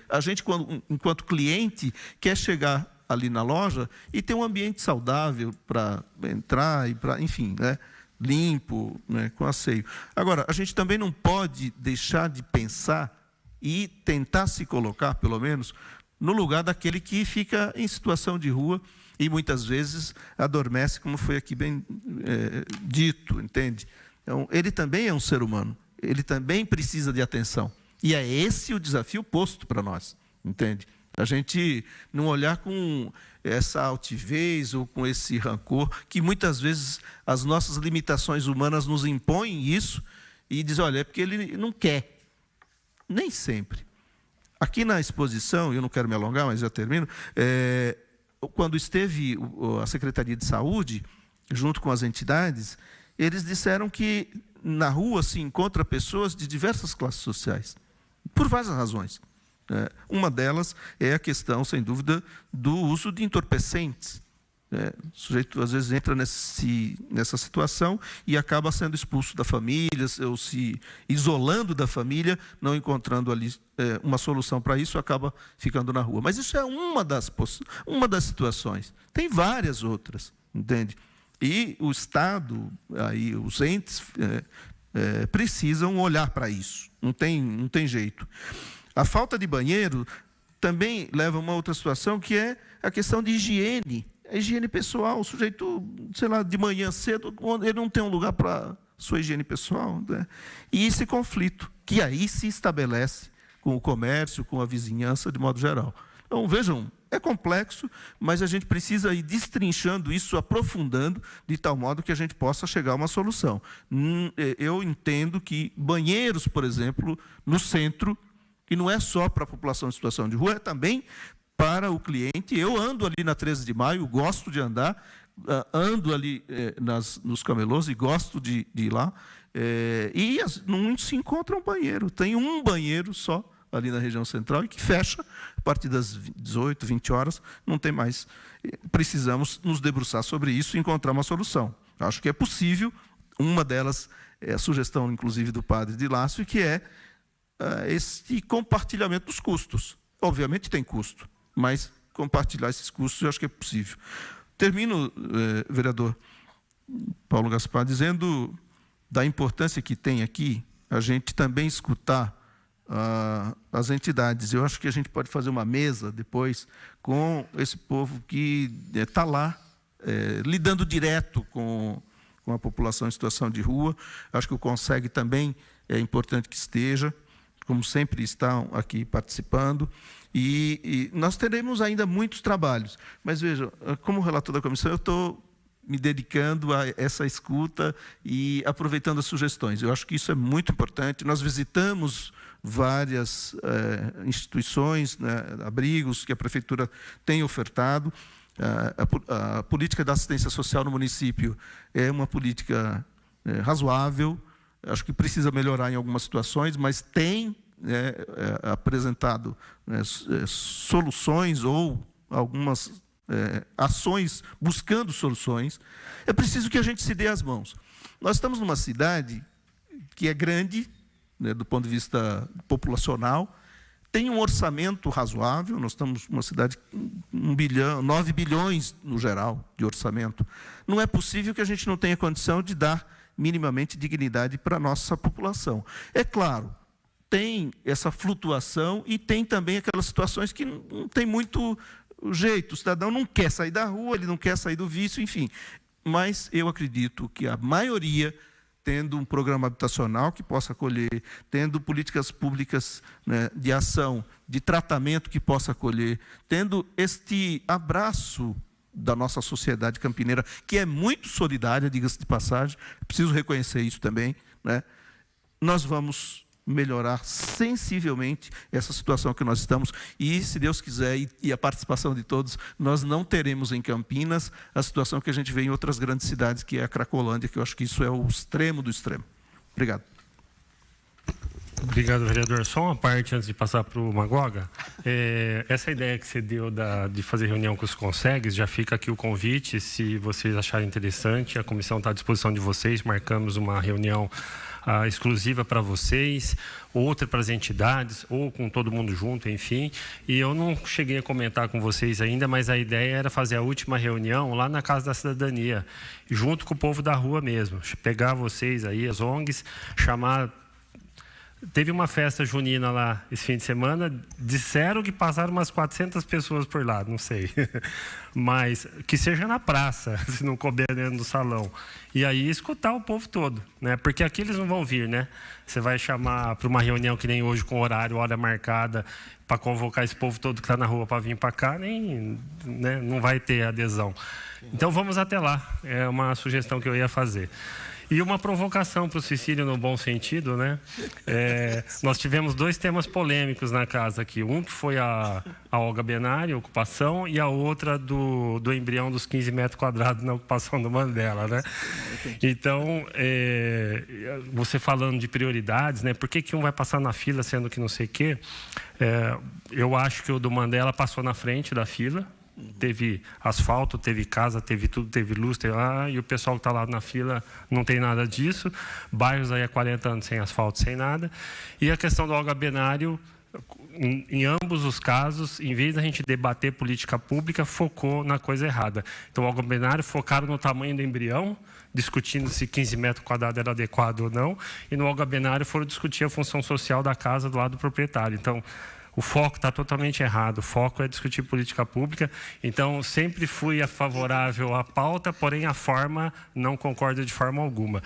A gente, enquanto cliente, quer chegar ali na loja e ter um ambiente saudável para entrar e para, enfim, né, limpo, né, com asseio. Agora, a gente também não pode deixar de pensar e tentar se colocar, pelo menos, no lugar daquele que fica em situação de rua e muitas vezes adormece, como foi aqui bem dito, entende? Então, ele também é um ser humano, ele também precisa de atenção. E é esse o desafio posto para nós, entende? A gente não olhar com essa altivez ou com esse rancor, que muitas vezes as nossas limitações humanas nos impõem isso, e diz, olha, é porque ele não quer. Nem sempre. Aqui na exposição, eu não quero me alongar, mas já termino, quando esteve a Secretaria de Saúde, junto com as entidades, eles disseram que na rua se encontra pessoas de diversas classes sociais, por várias razões. Uma delas é a questão, sem dúvida, do uso de entorpecentes. O sujeito, às vezes, entra nessa situação e acaba sendo expulso da família, ou se isolando da família, não encontrando ali uma solução para isso, acaba ficando na rua. Mas isso é uma das situações. Tem várias outras, entende? E o Estado, aí, os entes, precisam olhar para isso. Não tem jeito. A falta de banheiro também leva a uma outra situação, que é a questão de higiene. A higiene pessoal, o sujeito, sei lá, de manhã cedo, ele não tem um lugar para sua higiene pessoal, né? E esse conflito, que aí se estabelece com o comércio, com a vizinhança, de modo geral. Então, vejam, é complexo, mas a gente precisa ir destrinchando isso, aprofundando, de tal modo que a gente possa chegar a uma solução. Eu entendo que banheiros, por exemplo, no centro, que não é só para a população em situação de rua, é também para o cliente. Eu ando ali na 13 de maio, gosto de andar, ando ali nos camelôs e gosto de ir lá, e não se encontra um banheiro. Tem um banheiro só ali na região central e que fecha a partir das 18, 20 horas, não tem mais. Precisamos nos debruçar sobre isso e encontrar uma solução. Acho que é possível. Uma delas é a sugestão, inclusive, do padre Dilácio, que é esse compartilhamento dos custos. Obviamente tem custo, mas compartilhar esses custos eu acho que é possível. Termino, vereador Paulo Gaspar, dizendo da importância que tem aqui a gente também escutar as entidades. Eu acho que a gente pode fazer uma mesa depois com esse povo que está lá, lidando direto com a população em situação de rua. Acho que o CONSEG também é importante que esteja, como sempre estão aqui participando, e nós teremos ainda muitos trabalhos. Mas, veja, como relator da comissão, eu estou me dedicando a essa escuta e aproveitando as sugestões. Eu acho que isso é muito importante. Nós visitamos várias instituições, né, abrigos que a Prefeitura tem ofertado. A política da assistência social no município é uma política razoável. Acho que precisa melhorar em algumas situações, mas tem apresentado soluções ou algumas ações buscando soluções. É preciso que a gente se dê as mãos. Nós estamos numa cidade que é grande, né, do ponto de vista populacional, tem um orçamento razoável. Nós estamos numa cidade com 9 bilhões no geral de orçamento. Não é possível que a gente não tenha condição de dar minimamente dignidade para a nossa população. É claro, tem essa flutuação e tem também aquelas situações que não tem muito jeito. O cidadão não quer sair da rua, ele não quer sair do vício, enfim. Mas eu acredito que a maioria, tendo um programa habitacional que possa acolher, tendo políticas públicas, né, de ação, de tratamento que possa acolher, tendo este abraço da nossa sociedade campineira, que é muito solidária, diga-se de passagem, preciso reconhecer isso também, né, nós vamos melhorar sensivelmente essa situação que nós estamos, e se Deus quiser, e a participação de todos, nós não teremos em Campinas a situação que a gente vê em outras grandes cidades, que é a Cracolândia, que eu acho que isso é o extremo do extremo. Obrigado. Obrigado, vereador. Só uma parte antes de passar para o Magoga. Essa ideia que você deu de fazer reunião com os consegues, já fica aqui o convite, se vocês acharem interessante, a comissão está à disposição de vocês, marcamos uma reunião exclusiva para vocês, outra para as entidades, ou com todo mundo junto, enfim. E eu não cheguei a comentar com vocês ainda, mas a ideia era fazer a última reunião lá na Casa da Cidadania, junto com o povo da rua mesmo. Pegar vocês aí, as ONGs, chamar... Teve uma festa junina lá esse fim de semana, disseram que passaram umas 400 pessoas por lá, não sei. Mas que seja na praça, se não couber dentro do salão. E aí escutar o povo todo, né? Porque aqui eles não vão vir, né? Você vai chamar para uma reunião que nem hoje, com horário, hora marcada, para convocar esse povo todo que está na rua para vir para cá, nem, né? Não vai ter adesão. Então vamos até lá, é uma sugestão que eu ia fazer. E uma provocação para o Cecílio, no bom sentido, né? Nós tivemos 2 temas polêmicos na casa aqui. Um que foi a Olga Benário, a ocupação, e a outra do embrião dos 15 metros quadrados na ocupação do Mandela, né? Então, você falando de prioridades, né? Por que um vai passar na fila, sendo que não sei o quê? Eu acho que o do Mandela passou na frente da fila. Teve asfalto, teve casa, teve tudo, teve luz, e o pessoal que está lá na fila não tem nada disso. Bairros aí há 40 anos sem asfalto, sem nada. E a questão do Olga Benário, em ambos os casos, em vez da gente debater política pública, focou na coisa errada. Então, o Olga Benário focaram no tamanho do embrião, discutindo se 15 metros quadrados era adequado ou não, e no Olga Benário foram discutir a função social da casa do lado do proprietário. Então, o foco está totalmente errado. O foco é discutir política pública. Então, sempre fui favorável à pauta, porém a forma não concordo de forma alguma.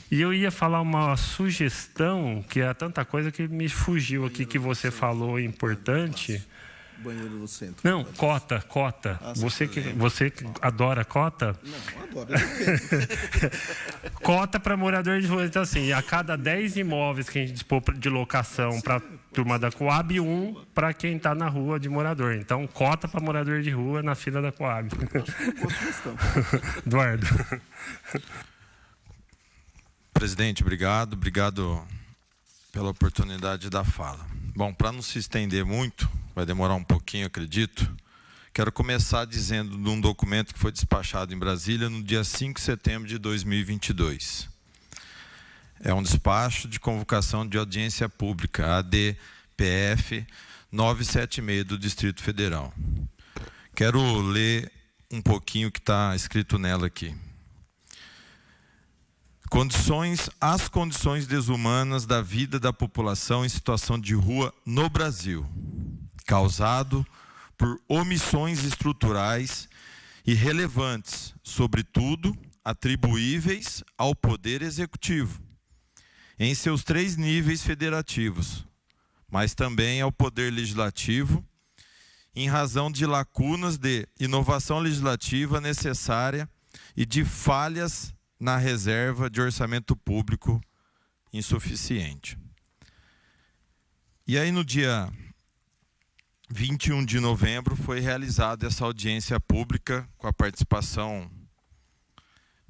E eu ia falar uma sugestão, que é tanta coisa que me fugiu aqui, que você falou importante. Banheiro no centro. Não, cota. Você que adora cota? Não, adoro. Eu não Cota para morador de rua. Então, assim, a cada 10 imóveis que a gente dispor de locação para a turma da Coab, 1 para quem está na rua de morador. Então, cota para morador de rua na fila da Coab. Eduardo. Presidente, obrigado pela oportunidade da fala. Bom, para não se estender muito, vai demorar um pouquinho, acredito, quero começar dizendo de um documento que foi despachado em Brasília no dia 5 de setembro de 2022. É um despacho de convocação de audiência pública, ADPF 976 do Distrito Federal. Quero ler um pouquinho o que está escrito nela aqui. As condições desumanas da vida da população em situação de rua no Brasil, causado por omissões estruturais e relevantes, sobretudo atribuíveis ao Poder Executivo, em seus 3 níveis federativos, mas também ao Poder Legislativo, em razão de lacunas de inovação legislativa necessária e de falhas na reserva de orçamento público insuficiente. E aí, no dia 21 de novembro, foi realizada essa audiência pública com a participação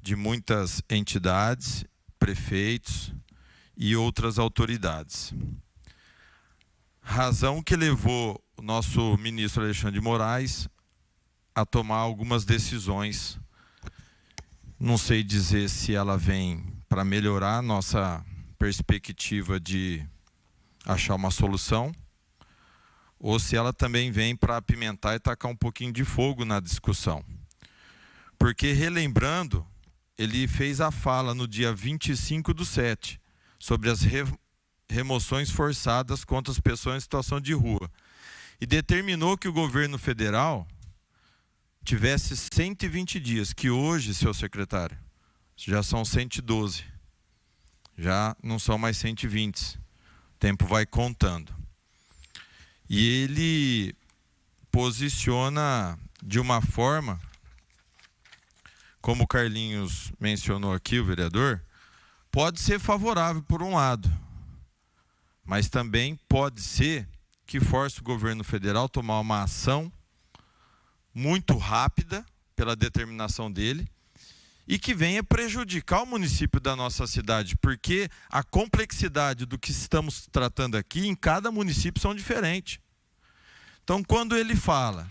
de muitas entidades, prefeitos e outras autoridades. Razão que levou o nosso ministro Alexandre de Moraes a tomar algumas decisões. Não sei dizer se ela vem para melhorar a nossa perspectiva de achar uma solução, ou se ela também vem para apimentar e tacar um pouquinho de fogo na discussão. Porque, relembrando, ele fez a fala no dia 25/7 sobre as remoções forçadas contra as pessoas em situação de rua. E determinou que o governo federal tivesse 120 dias, que hoje, seu secretário, já são 112. Já não são mais 120. O tempo vai contando. E ele posiciona de uma forma, como o Carlinhos mencionou aqui, o vereador, pode ser favorável por um lado, mas também pode ser que force o governo federal a tomar uma ação muito rápida, pela determinação dele, e que venha prejudicar o município da nossa cidade, porque a complexidade do que estamos tratando aqui em cada município são diferentes. Então, quando ele fala,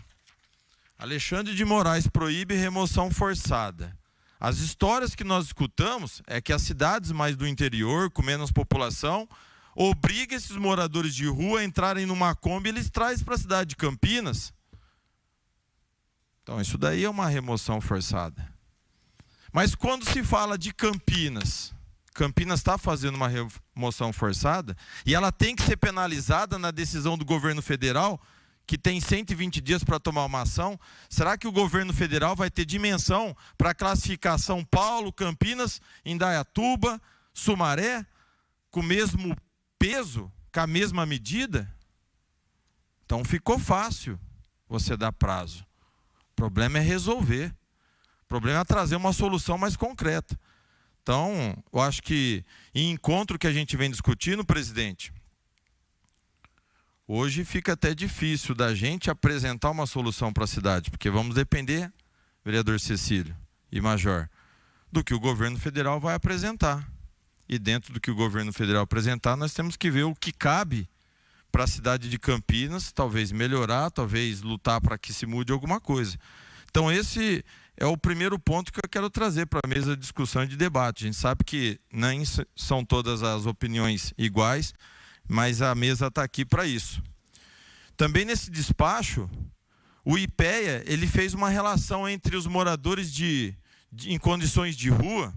Alexandre de Moraes proíbe remoção forçada, as histórias que nós escutamos é que as cidades mais do interior, com menos população, obriga esses moradores de rua a entrarem numa Kombi e eles trazem para a cidade de Campinas. Então, isso daí é uma remoção forçada. Mas quando se fala de Campinas, Campinas está fazendo uma remoção forçada e ela tem que ser penalizada na decisão do governo federal, que tem 120 dias para tomar uma ação. Será que o governo federal vai ter dimensão para classificar São Paulo, Campinas, Indaiatuba, Sumaré, com o mesmo peso, com a mesma medida? Então ficou fácil você dar prazo. O problema é resolver. O problema é trazer uma solução mais concreta. Então, eu acho que em encontro que a gente vem discutindo, presidente, hoje fica até difícil da gente apresentar uma solução para a cidade, porque vamos depender, vereador Cecílio e Major, do que o governo federal vai apresentar. E dentro do que o governo federal apresentar, nós temos que ver o que cabe para a cidade de Campinas, talvez melhorar, talvez lutar para que se mude alguma coisa. Então esse é o primeiro ponto que eu quero trazer para a mesa de discussão e de debate. A gente sabe que nem são todas as opiniões iguais, mas a mesa está aqui para isso. Também nesse despacho, o IPEA ele fez uma relação entre os moradores em condições de rua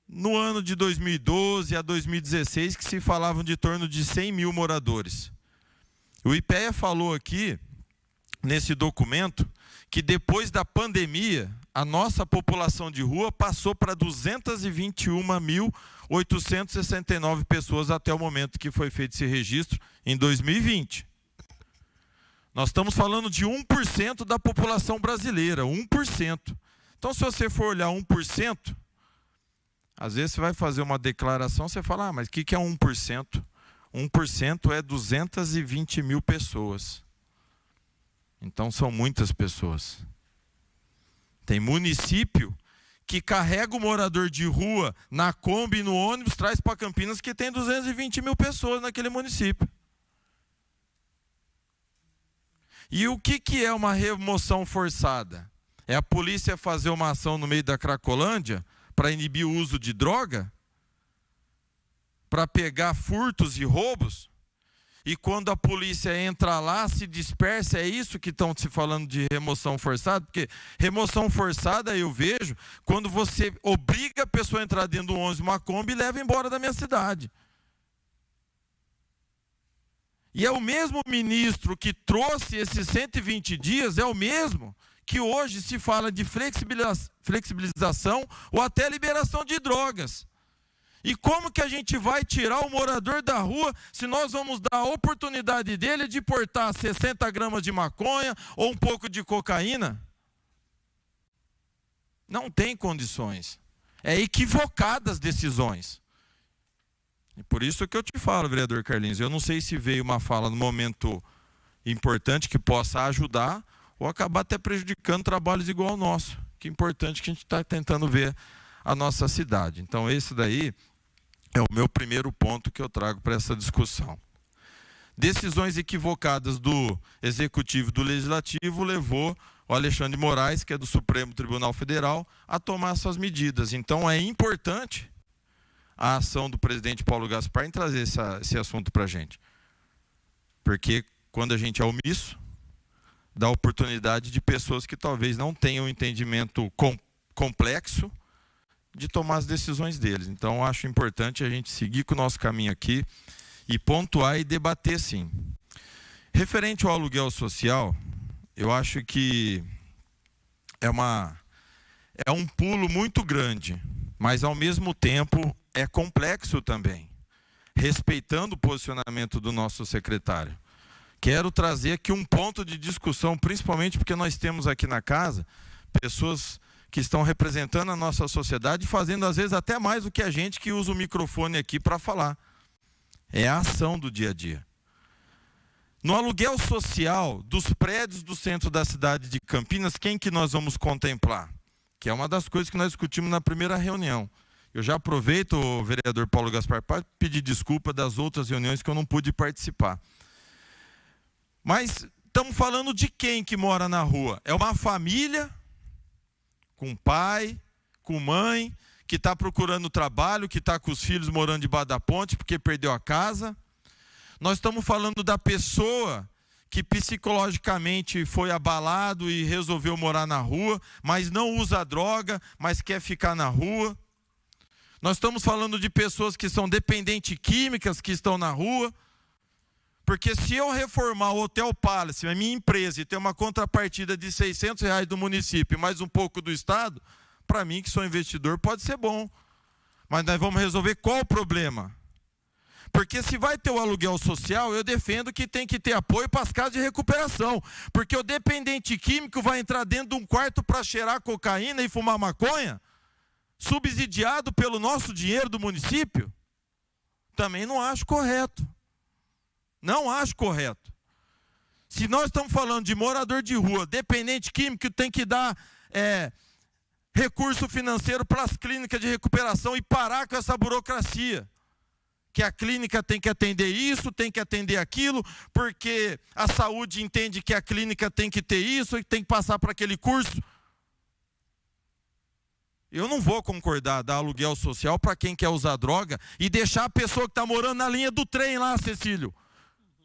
no ano de 2012 a 2016, que se falavam de torno de 100 mil moradores. O IPEA falou aqui, nesse documento, que depois da pandemia, a nossa população de rua passou para 221.869 pessoas até o momento que foi feito esse registro, em 2020. Nós estamos falando de 1% da população brasileira, 1%. Então, se você for olhar 1%, às vezes você vai fazer uma declaração, você fala, mas o que é 1%? 1% é 220 mil pessoas. Então são muitas pessoas. Tem município que carrega o morador de rua na Kombi, no ônibus, traz para Campinas, que tem 220 mil pessoas naquele município. E o que é uma remoção forçada? É a polícia fazer uma ação no meio da Cracolândia para inibir o uso de droga? Para pegar furtos e roubos? E quando a polícia entra lá, se dispersa, é isso que estão se falando de remoção forçada? Porque remoção forçada eu vejo quando você obriga a pessoa a entrar dentro do ônibus, uma Kombi, e leva embora da minha cidade. E é o mesmo ministro que trouxe esses 120 dias, é o mesmo que hoje se fala de flexibilização ou até liberação de drogas. E como que a gente vai tirar o morador da rua se nós vamos dar a oportunidade dele de portar 60 gramas de maconha ou um pouco de cocaína? Não tem condições. É equivocadas as decisões. E por isso que eu te falo, vereador Carlinhos, eu não sei se veio uma fala no momento importante que possa ajudar ou acabar até prejudicando trabalhos igual ao nosso. Que é importante que a gente está tentando ver a nossa cidade. Então esse daí é o meu primeiro ponto que eu trago para essa discussão. Decisões equivocadas do Executivo e do Legislativo levou o Alexandre de Moraes, que é do Supremo Tribunal Federal, a tomar essas medidas. Então é importante a ação do presidente Paulo Gaspar em trazer esse assunto para a gente. Porque quando a gente é omisso, dá oportunidade de pessoas que talvez não tenham um entendimento complexo de tomar as decisões deles. Então, acho importante a gente seguir com o nosso caminho aqui e pontuar e debater, sim. Referente ao aluguel social, eu acho que é um pulo muito grande, mas, ao mesmo tempo, é complexo também, respeitando o posicionamento do nosso secretário. Quero trazer aqui um ponto de discussão, principalmente porque nós temos aqui na casa pessoas que estão representando a nossa sociedade, fazendo às vezes até mais do que a gente que usa o microfone aqui para falar. É a ação do dia a dia. No aluguel social dos prédios do centro da cidade de Campinas, quem que nós vamos contemplar? Que é uma das coisas que nós discutimos na primeira reunião. Eu já aproveito, o vereador Paulo Gaspar, para pedir desculpa das outras reuniões que eu não pude participar. Mas estamos falando de quem que mora na rua? É uma família com pai, com mãe, que está procurando trabalho, que está com os filhos morando debaixo da ponte porque perdeu a casa. Nós estamos falando da pessoa que psicologicamente foi abalado e resolveu morar na rua, mas não usa droga, mas quer ficar na rua. Nós estamos falando de pessoas que são dependentes químicas, que estão na rua. Porque se eu reformar o Hotel Palace, a minha empresa, e ter uma contrapartida de R$600 do município, mais um pouco do Estado, para mim, que sou investidor, pode ser bom. Mas nós vamos resolver qual o problema? Porque se vai ter o aluguel social, eu defendo que tem que ter apoio para as casas de recuperação. Porque o dependente químico vai entrar dentro de um quarto para cheirar cocaína e fumar maconha, subsidiado pelo nosso dinheiro do município? Também não acho correto. Não acho correto. Se nós estamos falando de morador de rua, dependente químico, tem que dar recurso financeiro para as clínicas de recuperação e parar com essa burocracia. Que a clínica tem que atender isso, tem que atender aquilo, porque a saúde entende que a clínica tem que ter isso e tem que passar para aquele curso. Eu não vou concordar dar aluguel social para quem quer usar droga e deixar a pessoa que está morando na linha do trem lá, Cecílio,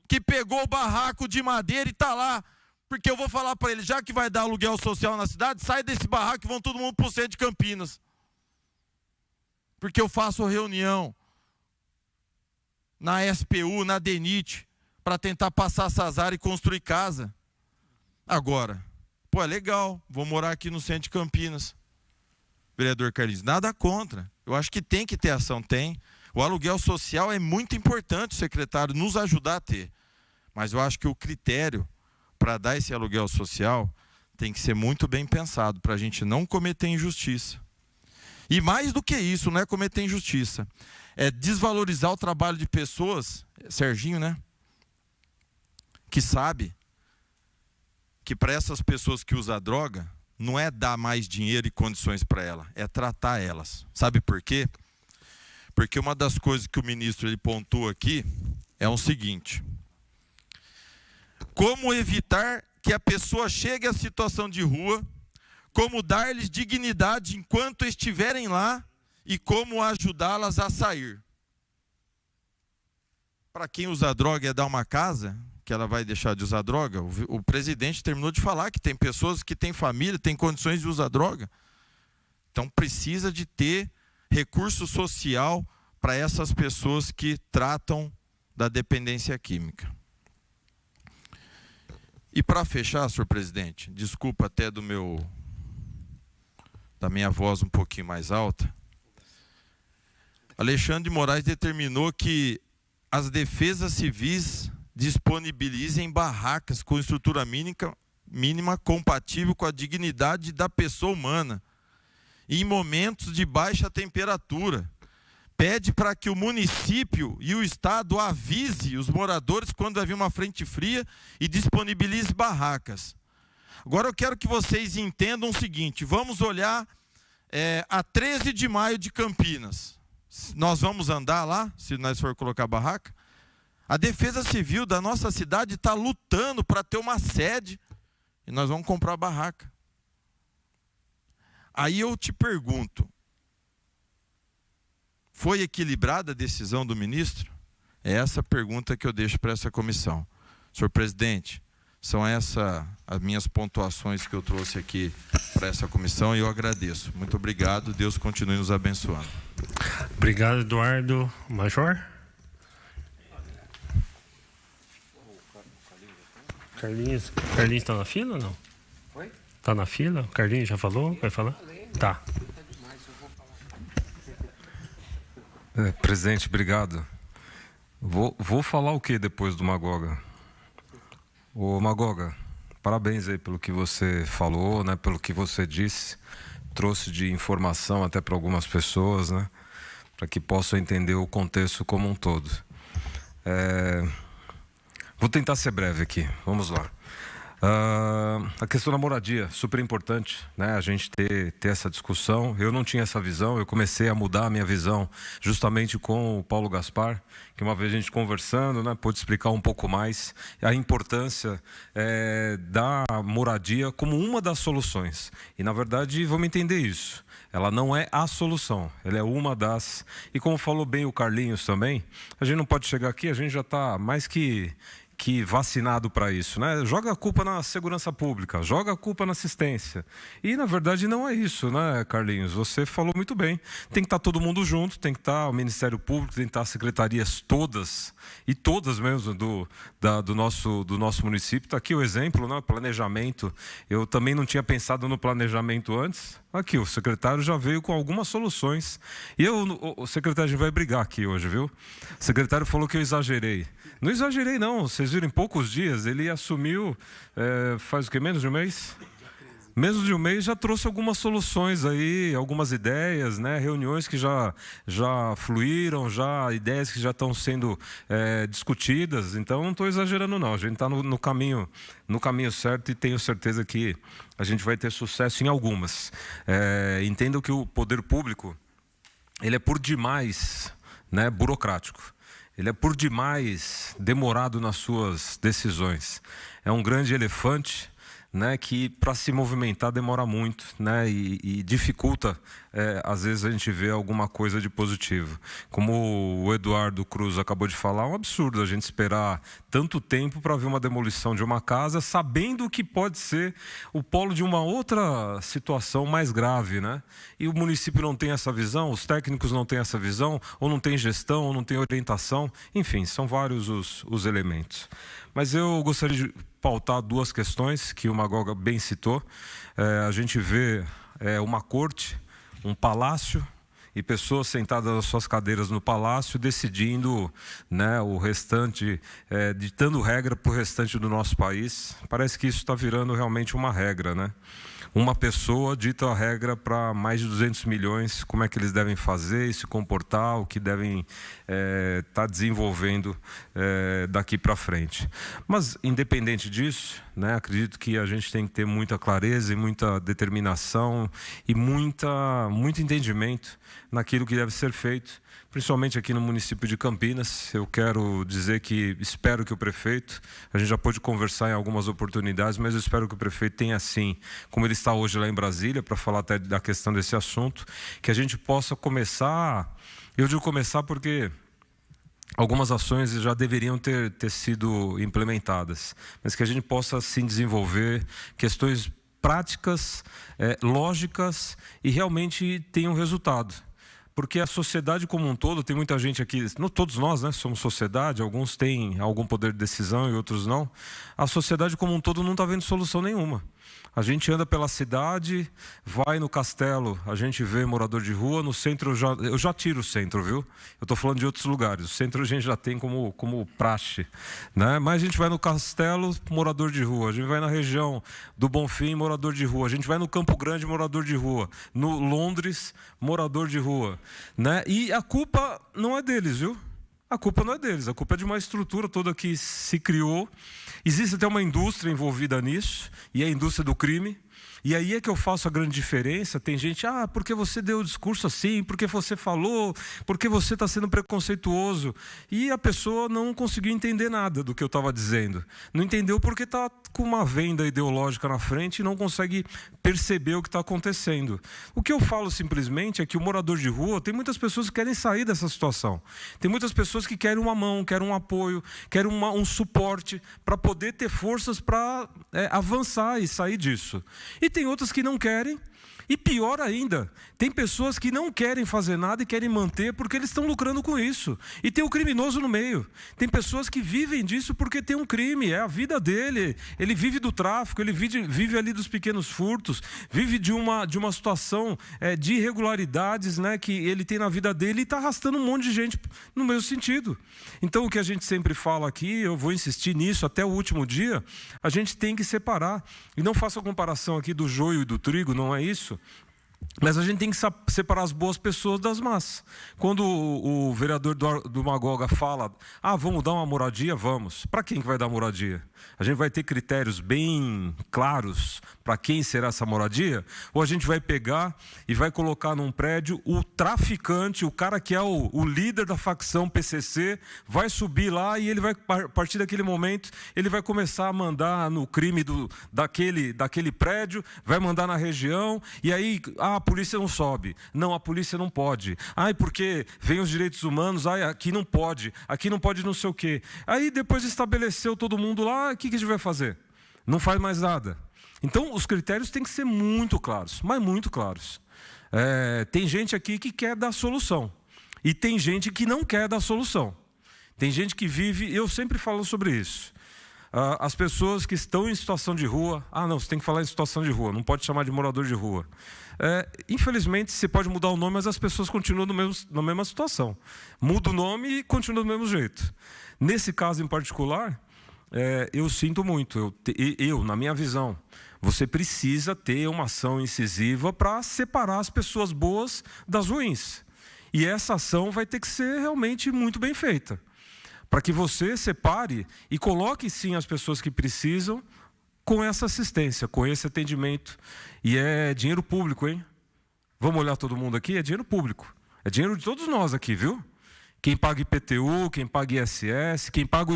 que pegou o barraco de madeira e está lá. Porque eu vou falar para ele, já que vai dar aluguel social na cidade, sai desse barraco e vão todo mundo para o centro de Campinas. Porque eu faço reunião na SPU, na DENIT, para tentar passar essas áreas e construir casa. Agora, é legal, vou morar aqui no centro de Campinas. Vereador Carlinhos, nada contra. Eu acho que tem que ter ação, tem. O aluguel social é muito importante, o secretário, nos ajudar a ter. Mas eu acho que o critério para dar esse aluguel social tem que ser muito bem pensado, para a gente não cometer injustiça. E mais do que isso, não é cometer injustiça, é desvalorizar o trabalho de pessoas, Serginho, né? Que sabe que para essas pessoas que usam droga, não é dar mais dinheiro e condições para ela, é tratar elas. Sabe por quê? Porque uma das coisas que o ministro ele pontua aqui é o seguinte: como evitar que a pessoa chegue à situação de rua, como dar-lhes dignidade enquanto estiverem lá e como ajudá-las a sair. Para quem usa droga é dar uma casa, que ela vai deixar de usar droga. O presidente terminou de falar que tem pessoas que têm família, têm condições de usar droga. Então precisa de ter recurso social para essas pessoas que tratam da dependência química. E para fechar, senhor presidente, desculpa até da minha voz um pouquinho mais alta, Alexandre de Moraes determinou que as defesas civis disponibilizem barracas com estrutura mínima compatível com a dignidade da pessoa humana em momentos de baixa temperatura. Pede para que o município e o estado avise os moradores quando vai vir uma frente fria e disponibilize barracas. Agora eu quero que vocês entendam o seguinte: vamos olhar a 13 de maio de Campinas. Nós vamos andar lá, se nós for colocar barraca. A Defesa Civil da nossa cidade está lutando para ter uma sede e nós vamos comprar barraca. Aí eu te pergunto, foi equilibrada a decisão do ministro? É essa pergunta que eu deixo para essa comissão. Senhor presidente, São essas as minhas pontuações que eu trouxe aqui para essa comissão e eu agradeço. Muito obrigado, Deus continue nos abençoando. Obrigado, Eduardo. Major? Carlinhos está na fila ou não? Oi? Está na fila? O Carlinhos já falou? Vai falar? Tá. Presidente, obrigado. Vou falar o que depois do Magoga? Ô Magoga, parabéns aí pelo que você falou, né? Pelo que você disse. Trouxe de informação até para algumas pessoas, né? Para que possam entender o contexto como um todo. Vou tentar ser breve aqui, vamos lá. A questão da moradia, super importante, né? A gente ter essa discussão. Eu não tinha essa visão, eu comecei a mudar a minha visão justamente com o Paulo Gaspar, que uma vez a gente conversando, né, pôde explicar um pouco mais a importância da moradia como uma das soluções. E na verdade, vamos entender isso. Ela não é a solução, ela é uma das. E como falou bem o Carlinhos também, a gente não pode chegar aqui, a gente já está mais que vacinado para isso, né? Joga a culpa na segurança pública, joga a culpa na assistência. E, na verdade, não é isso, né, Carlinhos? Você falou muito bem. Tem que estar todo mundo junto, tem que estar o Ministério Público, tem que estar as secretarias todas, e todas mesmo do nosso município. Está aqui o exemplo, né? Planejamento. Eu também não tinha pensado no planejamento antes. Aqui, o secretário já veio com algumas soluções. E o secretário, a gente vai brigar aqui hoje, viu? O secretário falou que eu exagerei. Não exagerei, não. Vocês viram, em poucos dias, ele assumiu, faz o quê? Menos de um mês? Menos de um mês já trouxe algumas soluções aí, algumas ideias, né? Reuniões que já fluíram, ideias que já estão sendo discutidas. Então, não estou exagerando, não. A gente está no caminho certo e tenho certeza que a gente vai ter sucesso em algumas. Entendo que o poder público, ele é por demais, né, burocrático. Ele é por demais demorado nas suas decisões. É um grande elefante, né, que para se movimentar demora muito, né, e dificulta, às vezes a gente vê alguma coisa de positivo. Como o Eduardo Cruz acabou de falar, é um absurdo a gente esperar tanto tempo para ver uma demolição de uma casa, sabendo que pode ser o polo de uma outra situação mais grave, né? E o município não tem essa visão, os técnicos não têm essa visão, ou não tem gestão, ou não tem orientação, enfim, são vários os elementos. Mas eu gostaria de pautar duas questões que o Magoga bem citou. A gente vê uma corte, um palácio e pessoas sentadas nas suas cadeiras no palácio decidindo, né, o restante, ditando regra para o restante do nosso país. Parece que isso está virando realmente uma regra, né? Uma pessoa dita a regra para mais de 200 milhões, como é que eles devem fazer e se comportar, o que devem estar desenvolvendo daqui para frente. Mas, independente disso, né, acredito que a gente tem que ter muita clareza e muita determinação e muito entendimento naquilo que deve ser feito, principalmente aqui no município de Campinas. Eu quero dizer que espero que o prefeito, a gente já pôde conversar em algumas oportunidades, mas eu espero que o prefeito tenha, assim, como ele está hoje lá em Brasília, para falar até da questão desse assunto, que a gente possa começar, eu digo começar porque algumas ações já deveriam ter sido implementadas, mas que a gente possa, sim, desenvolver questões práticas, lógicas e realmente tenham resultado. Porque a sociedade como um todo, tem muita gente aqui, não todos nós, né, somos sociedade, alguns têm algum poder de decisão e outros não. A sociedade como um todo não está vendo solução nenhuma. A gente anda pela cidade, vai no castelo, a gente vê morador de rua, no centro eu já tiro o centro, viu? Eu estou falando de outros lugares, o centro a gente já tem como praxe, né? Mas a gente vai no castelo, morador de rua, a gente vai na região do Bonfim, morador de rua, a gente vai no Campo Grande, morador de rua, no Londres, morador de rua, né? E a culpa não é deles, viu? A culpa não é deles, a culpa é de uma estrutura toda que se criou. Existe até uma indústria envolvida nisso, e é a indústria do crime. E aí é que eu faço a grande diferença. Tem gente, porque você deu o discurso assim, porque você falou, porque você está sendo preconceituoso. E a pessoa não conseguiu entender nada do que eu estava dizendo. Não entendeu porque está com uma venda ideológica na frente e não consegue perceber o que está acontecendo. O que eu falo simplesmente é que o morador de rua, tem muitas pessoas que querem sair dessa situação. Tem muitas pessoas que querem uma mão, querem um apoio, querem um suporte para poder ter forças para avançar e sair disso. E tem outras que não querem, e pior ainda, tem pessoas que não querem fazer nada e querem manter porque eles estão lucrando com isso. E tem o criminoso no meio. Tem pessoas que vivem disso porque tem um crime, é a vida dele. Ele vive do tráfico, ele vive ali dos pequenos furtos, vive de uma situação de irregularidades, né, que ele tem na vida dele e está arrastando um monte de gente no mesmo sentido. Então o que a gente sempre fala aqui, eu vou insistir nisso até o último dia, a gente tem que separar. E não faço a comparação aqui do joio e do trigo, não é isso. Mas a gente tem que separar as boas pessoas das más. Quando o vereador do Magoga fala, vamos dar uma moradia, vamos. Para quem que vai dar moradia? A gente vai ter critérios bem claros para quem será essa moradia? Ou a gente vai pegar e vai colocar num prédio o traficante, o cara que é o líder da facção PCC, vai subir lá e ele vai, a partir daquele momento, ele vai começar a mandar no crime daquele prédio, vai mandar na região, e aí a polícia não sobe. Não, a polícia não pode. Porque vem os direitos humanos, aqui não pode não sei o quê. Aí depois estabeleceu todo mundo lá, o que a gente vai fazer? Não faz mais nada. Então, os critérios têm que ser muito claros, mas muito claros. Tem gente aqui que quer dar solução. E tem gente que não quer dar solução. Tem gente que vive, eu sempre falo sobre isso. As pessoas que estão em situação de rua, não, você tem que falar em situação de rua, não pode chamar de morador de rua. Infelizmente, você pode mudar o nome, mas as pessoas continuam na mesma situação. Muda o nome e continua do mesmo jeito. Nesse caso em particular, eu sinto muito, na minha visão, você precisa ter uma ação incisiva para separar as pessoas boas das ruins. E essa ação vai ter que ser realmente muito bem feita, para que você separe e coloque sim as pessoas que precisam com essa assistência, com esse atendimento. E é dinheiro público, hein? Vamos olhar todo mundo aqui? É dinheiro público. É dinheiro de todos nós aqui, viu? Quem paga IPTU, quem paga ISS, quem paga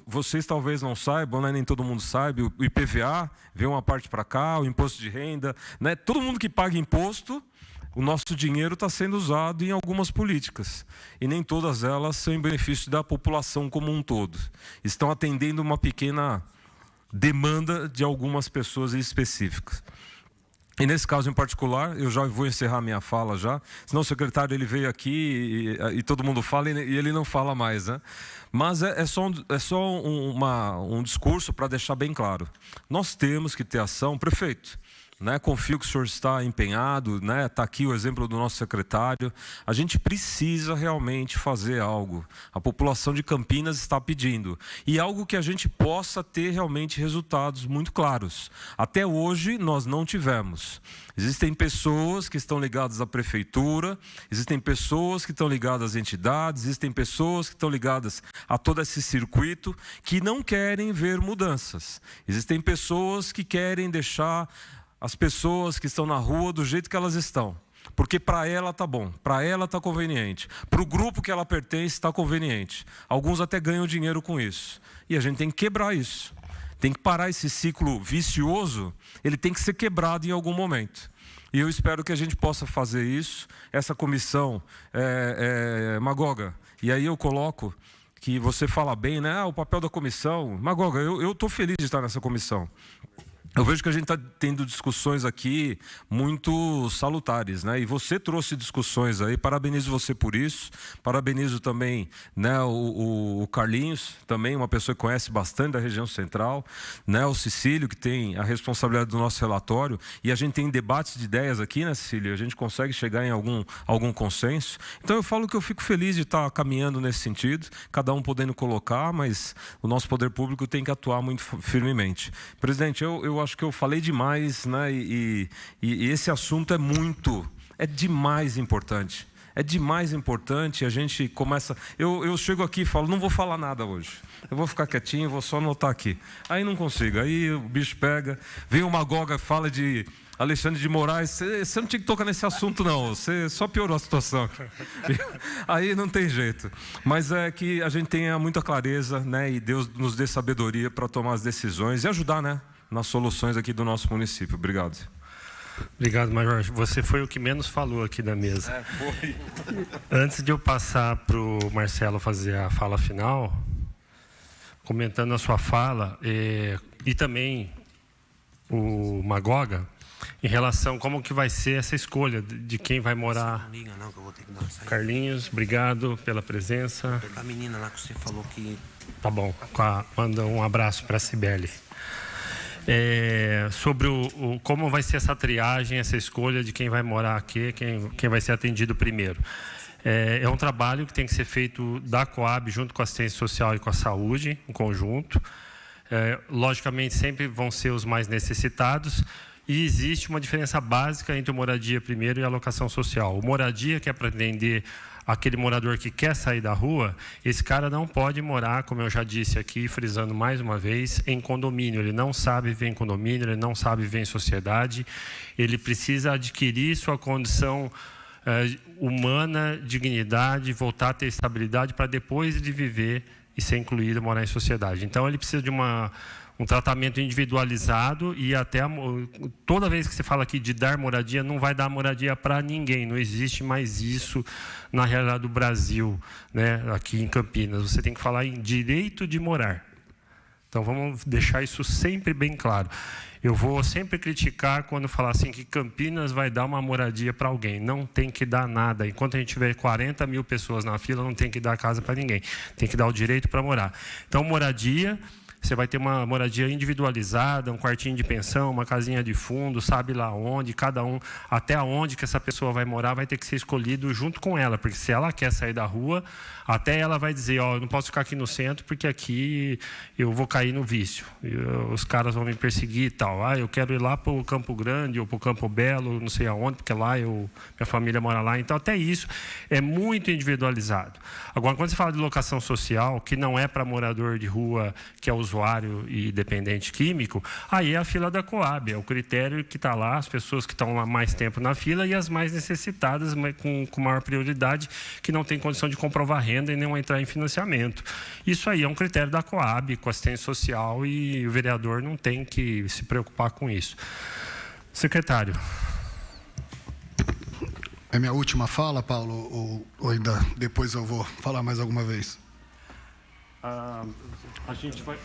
vocês talvez não saibam, né? Nem todo mundo sabe, o IPVA, vem uma parte para cá, o imposto de renda, né? Todo mundo que paga imposto, o nosso dinheiro está sendo usado em algumas políticas. E nem todas elas são em benefício da população como um todo. Estão atendendo uma pequena demanda de algumas pessoas específicas. E nesse caso em particular, eu já vou encerrar minha fala já, senão o secretário ele veio aqui e todo mundo fala e ele não fala mais, né? Mas é só um discurso para deixar bem claro. Nós temos que ter ação, prefeito. Confio que o senhor está empenhado, está aqui o exemplo do nosso secretário. A gente precisa realmente fazer algo. A população de Campinas está pedindo. E algo que a gente possa ter realmente resultados muito claros. Até hoje nós não tivemos. Existem pessoas que estão ligadas à prefeitura, existem pessoas que estão ligadas às entidades, existem pessoas que estão ligadas a todo esse circuito que não querem ver mudanças. Existem pessoas que querem deixar as pessoas que estão na rua do jeito que elas estão. Porque para ela está bom, para ela está conveniente. Para o grupo que ela pertence está conveniente. Alguns até ganham dinheiro com isso. E a gente tem que quebrar isso. Tem que parar esse ciclo vicioso, ele tem que ser quebrado em algum momento. E eu espero que a gente possa fazer isso. Essa comissão, Magoga, e aí eu coloco que você fala bem, né? O papel da comissão. Magoga, eu estou feliz de estar nessa comissão. Eu vejo que a gente está tendo discussões aqui muito salutares, né? E você trouxe discussões aí, parabenizo você por isso, parabenizo também, né, o Carlinhos, também uma pessoa que conhece bastante da região central, né, o Cecílio, que tem a responsabilidade do nosso relatório, e a gente tem debates de ideias aqui, né, Cecílio? A gente consegue chegar em algum consenso. Então eu falo que eu fico feliz de estar caminhando nesse sentido, cada um podendo colocar, mas o nosso poder público tem que atuar muito firmemente. Presidente, eu acho que eu falei demais, né? E esse assunto é demais importante. é demais importante. A gente começa... Eu chego aqui e falo, não vou falar nada hoje. Eu vou ficar quietinho, vou só anotar aqui. Aí não consigo. Aí o bicho pega. Vem uma Goga, fala de Alexandre de Moraes. Você não tinha que tocar nesse assunto, não. Você só piorou a situação. Aí não tem jeito. Mas é que a gente tenha muita clareza, né? E Deus nos dê sabedoria para tomar as decisões e ajudar, né? Nas soluções aqui do nosso município. Obrigado. Obrigado, Major. Você foi o que menos falou aqui da mesa. Foi. Antes de eu passar para o Marcelo fazer a fala final, comentando a sua fala, e também o Magoga, em relação a como que vai ser essa escolha de quem vai morar. Carlinhos, obrigado pela presença. A menina lá que você falou que... Tá bom, manda um abraço para a Cibele. Sobre como vai ser essa triagem, essa escolha de quem vai morar aqui, quem vai ser atendido primeiro. É um trabalho que tem que ser feito da Coab junto com a assistência social e com a saúde, em conjunto. Logicamente, sempre vão ser os mais necessitados. E existe uma diferença básica entre o moradia primeiro e a locação social. O moradia, que é para atender aquele morador que quer sair da rua, esse cara não pode morar, como eu já disse aqui, frisando mais uma vez, em condomínio. Ele não sabe viver em condomínio, ele não sabe viver em sociedade. Ele precisa adquirir sua condição humana, dignidade, voltar a ter estabilidade para depois de viver e ser incluído, morar em sociedade. Então, ele precisa de um tratamento individualizado e até toda vez que você fala aqui de dar moradia, não vai dar moradia para ninguém. Não existe mais isso na realidade do Brasil, né? Aqui em Campinas. Você tem que falar em direito de morar. Então, vamos deixar isso sempre bem claro. Eu vou sempre criticar quando falar assim que Campinas vai dar uma moradia para alguém. Não tem que dar nada. Enquanto a gente tiver 40 mil pessoas na fila, não tem que dar casa para ninguém. Tem que dar o direito para morar. Então, moradia... Você vai ter uma moradia individualizada, um quartinho de pensão, uma casinha de fundo, sabe lá onde, cada um, até onde que essa pessoa vai morar, vai ter que ser escolhido junto com ela, porque se ela quer sair da rua, até ela vai dizer, ó, eu não posso ficar aqui no centro, porque aqui eu vou cair no vício, os caras vão me perseguir e tal. Eu quero ir lá para o Campo Grande ou para o Campo Belo, não sei aonde, porque lá minha família mora lá. Então, até isso é muito individualizado. Agora, quando você fala de locação social, que não é para morador de rua, que é usuário e dependente químico, aí é a fila da Coab, é o critério que está lá, as pessoas que estão lá mais tempo na fila e as mais necessitadas, mas com maior prioridade, que não tem condição de comprovar renda e nem entrar em financiamento. Isso aí é um critério da Coab, com assistência social, e o vereador não tem que se preocupar com isso. Secretário. É minha última fala, Paulo, ou ainda depois eu vou falar mais alguma vez? A gente vai...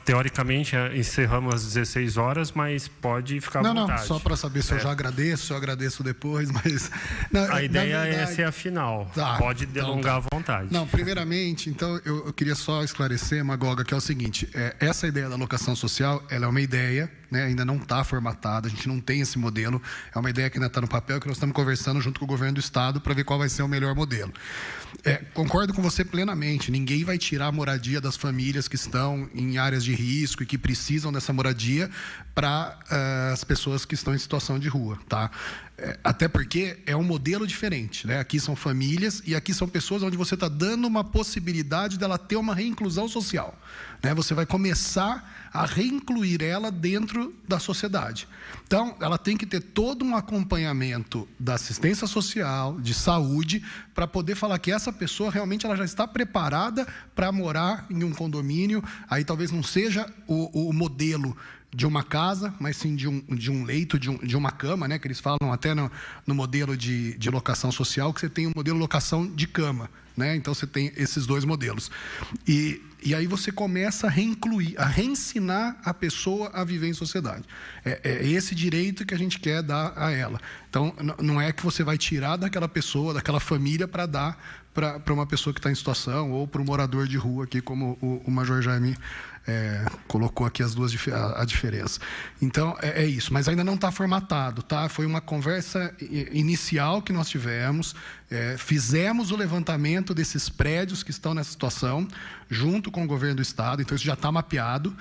Teoricamente, encerramos às 16 horas, mas pode ficar à vontade. Não, só para saber se eu já agradeço, se eu agradeço depois, mas... Não, a ideia é ser a final. Tá, pode delongar à vontade. Não, primeiramente, então, eu queria só esclarecer, Magoga, que é o seguinte, essa ideia da locação social, ela é uma ideia, né, ainda não está formatada, a gente não tem esse modelo, é uma ideia que ainda está no papel, que nós estamos conversando junto com o governo do Estado para ver qual vai ser o melhor modelo. Concordo com você plenamente, ninguém vai tirar a moradia das famílias que estão em áreas de risco e que precisam dessa moradia para as pessoas que estão em situação de rua, tá? Até porque é um modelo diferente, né? Aqui são famílias e aqui são pessoas onde você está dando uma possibilidade dela ter uma reinclusão social, né? Você vai começar a reincluir ela dentro da sociedade. Então, ela tem que ter todo um acompanhamento da assistência social, de saúde, para poder falar que essa pessoa realmente ela já está preparada para morar em um condomínio. Aí talvez não seja o modelo de uma casa, mas sim de um leito, de uma cama, né? Que eles falam até no modelo de locação social, que você tem um modelo de locação de cama, né? Então, você tem esses dois modelos. E aí você começa a reincluir, a reensinar a pessoa a viver em sociedade. É esse direito que a gente quer dar a ela. Então, não é que você vai tirar daquela pessoa, daquela família, para dar para uma pessoa que está em situação ou para um morador de rua, aqui como o Major Jaime colocou aqui a diferença. Então, é isso. Mas ainda não está formatado, tá? Foi uma conversa inicial que nós tivemos. Fizemos o levantamento desses prédios que estão nessa situação, junto com o governo do Estado. Então, isso já está mapeado.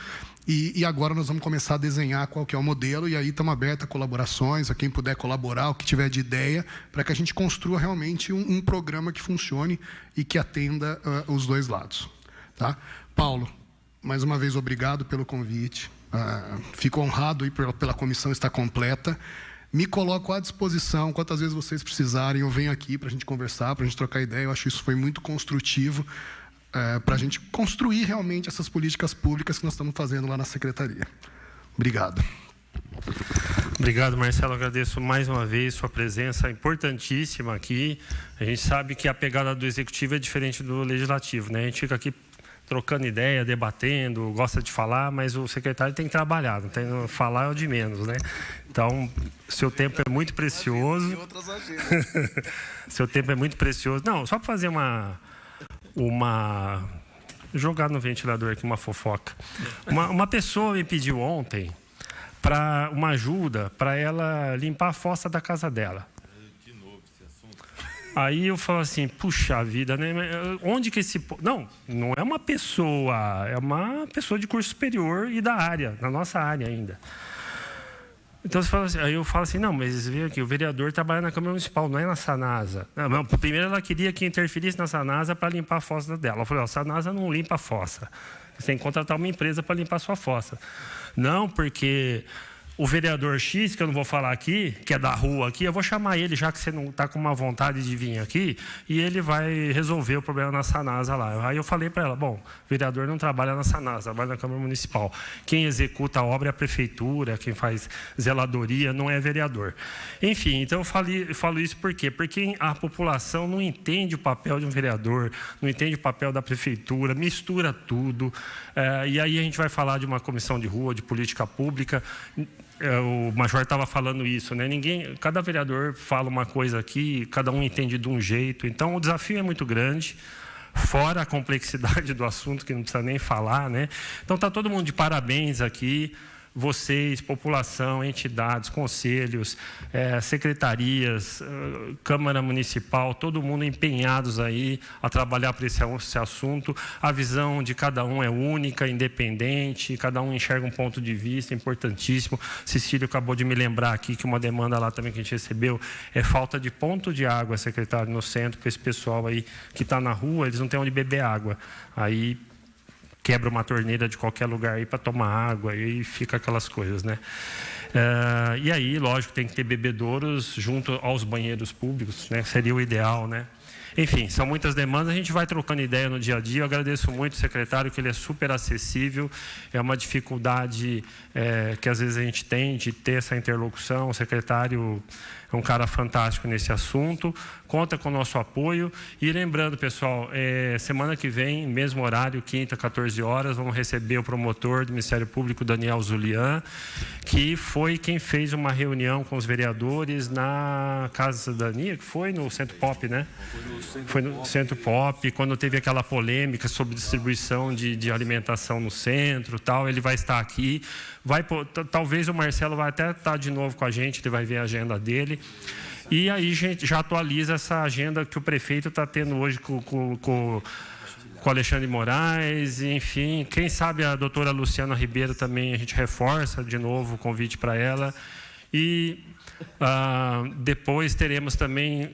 E agora nós vamos começar a desenhar qual que é o modelo, e aí estamos abertos a colaborações, a quem puder colaborar, o que tiver de ideia, para que a gente construa realmente um programa que funcione e que atenda os dois lados. Tá? Paulo, mais uma vez, obrigado pelo convite. Fico honrado pela comissão estar completa. Me coloco à disposição, quantas vezes vocês precisarem, eu venho aqui para a gente conversar, para a gente trocar ideia. Eu acho que isso foi muito construtivo, para a gente construir realmente essas políticas públicas que nós estamos fazendo lá na Secretaria. Obrigado. Obrigado, Marcelo. Agradeço mais uma vez sua presença importantíssima aqui. A gente sabe que a pegada do Executivo é diferente do Legislativo, né? A gente fica aqui trocando ideia, debatendo, gosta de falar, mas o secretário tem que trabalhar, não tem falar é o de menos, né? Então, seu tempo é muito precioso. Seu tempo é muito precioso. Não, só para fazer jogar no ventilador aqui uma fofoca. Uma pessoa me pediu ontem para uma ajuda para ela limpar a fossa da casa dela. Aí eu falo assim, puxa vida, né? Onde que esse... Não é uma pessoa, é uma pessoa de curso superior e da área, na nossa área ainda. Então, você fala assim, aí eu falo assim, não, mas veja aqui, o vereador trabalha na Câmara Municipal, não é na Sanasa. Não, primeiro ela queria que interferisse na Sanasa para limpar a fossa dela. Eu falei, a Sanasa não limpa a fossa. Você tem que contratar uma empresa para limpar a sua fossa. Não, porque o vereador X, que eu não vou falar aqui, que é da rua aqui, eu vou chamar ele, já que você não está com uma vontade de vir aqui, e ele vai resolver o problema na Sanasa lá. Aí eu falei para ela, bom, o vereador não trabalha na Sanasa, trabalha na Câmara Municipal. Quem executa a obra é a prefeitura, quem faz zeladoria não é vereador. Enfim, então eu falo isso por quê? Porque a população não entende o papel de um vereador, não entende o papel da prefeitura, mistura tudo. E aí a gente vai falar de uma comissão de rua, de política pública. O Major estava falando isso, né? Cada vereador fala uma coisa aqui, cada um entende de um jeito. Então, o desafio é muito grande, fora a complexidade do assunto, que não precisa nem falar, né? Então, está todo mundo de parabéns aqui. Vocês, população, entidades, conselhos, secretarias, Câmara Municipal, todo mundo empenhados aí a trabalhar para esse assunto. A visão de cada um é única, independente, cada um enxerga um ponto de vista importantíssimo. Cecílio acabou de me lembrar aqui que uma demanda lá também que a gente recebeu é falta de ponto de água, secretário, no centro, para esse pessoal aí que está na rua, eles não têm onde beber água. Aí quebra uma torneira de qualquer lugar aí para tomar água e fica aquelas coisas, né? E aí, lógico, tem que ter bebedouros junto aos banheiros públicos, né? Seria o ideal, né? Enfim, são muitas demandas, a gente vai trocando ideia no dia a dia. Eu agradeço muito o secretário, que ele é super acessível. É uma dificuldade que às vezes a gente tem de ter essa interlocução. O secretário é um cara fantástico nesse assunto, conta com o nosso apoio. E lembrando, pessoal, semana que vem, mesmo horário, quinta, 14 horas, vamos receber o promotor do Ministério Público, Daniel Zulian, que foi quem fez uma reunião com os vereadores na Casa da Cidadania, que foi no Centro Pop, né? Foi no Centro Pop, quando teve aquela polêmica sobre distribuição de alimentação no centro, tal. Ele vai estar aqui. Talvez o Marcelo vai até estar de novo com a gente, ele vai ver a agenda dele. E aí a gente já atualiza essa agenda que o prefeito está tendo hoje com Alexandre Moraes, enfim. Quem sabe a doutora Luciana Ribeiro também, a gente reforça de novo o convite para ela. E depois teremos também,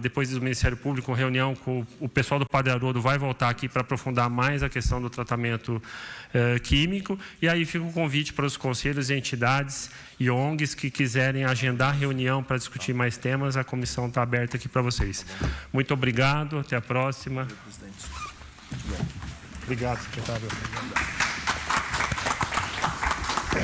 depois do Ministério Público, uma reunião com o pessoal do Padre Haroldo, vai voltar aqui para aprofundar mais a questão do tratamento químico. E aí fica o convite para os conselhos e entidades e ONGs que quiserem agendar reunião para discutir mais temas. A comissão está aberta aqui para vocês. Muito obrigado, até a próxima. Obrigado, secretário.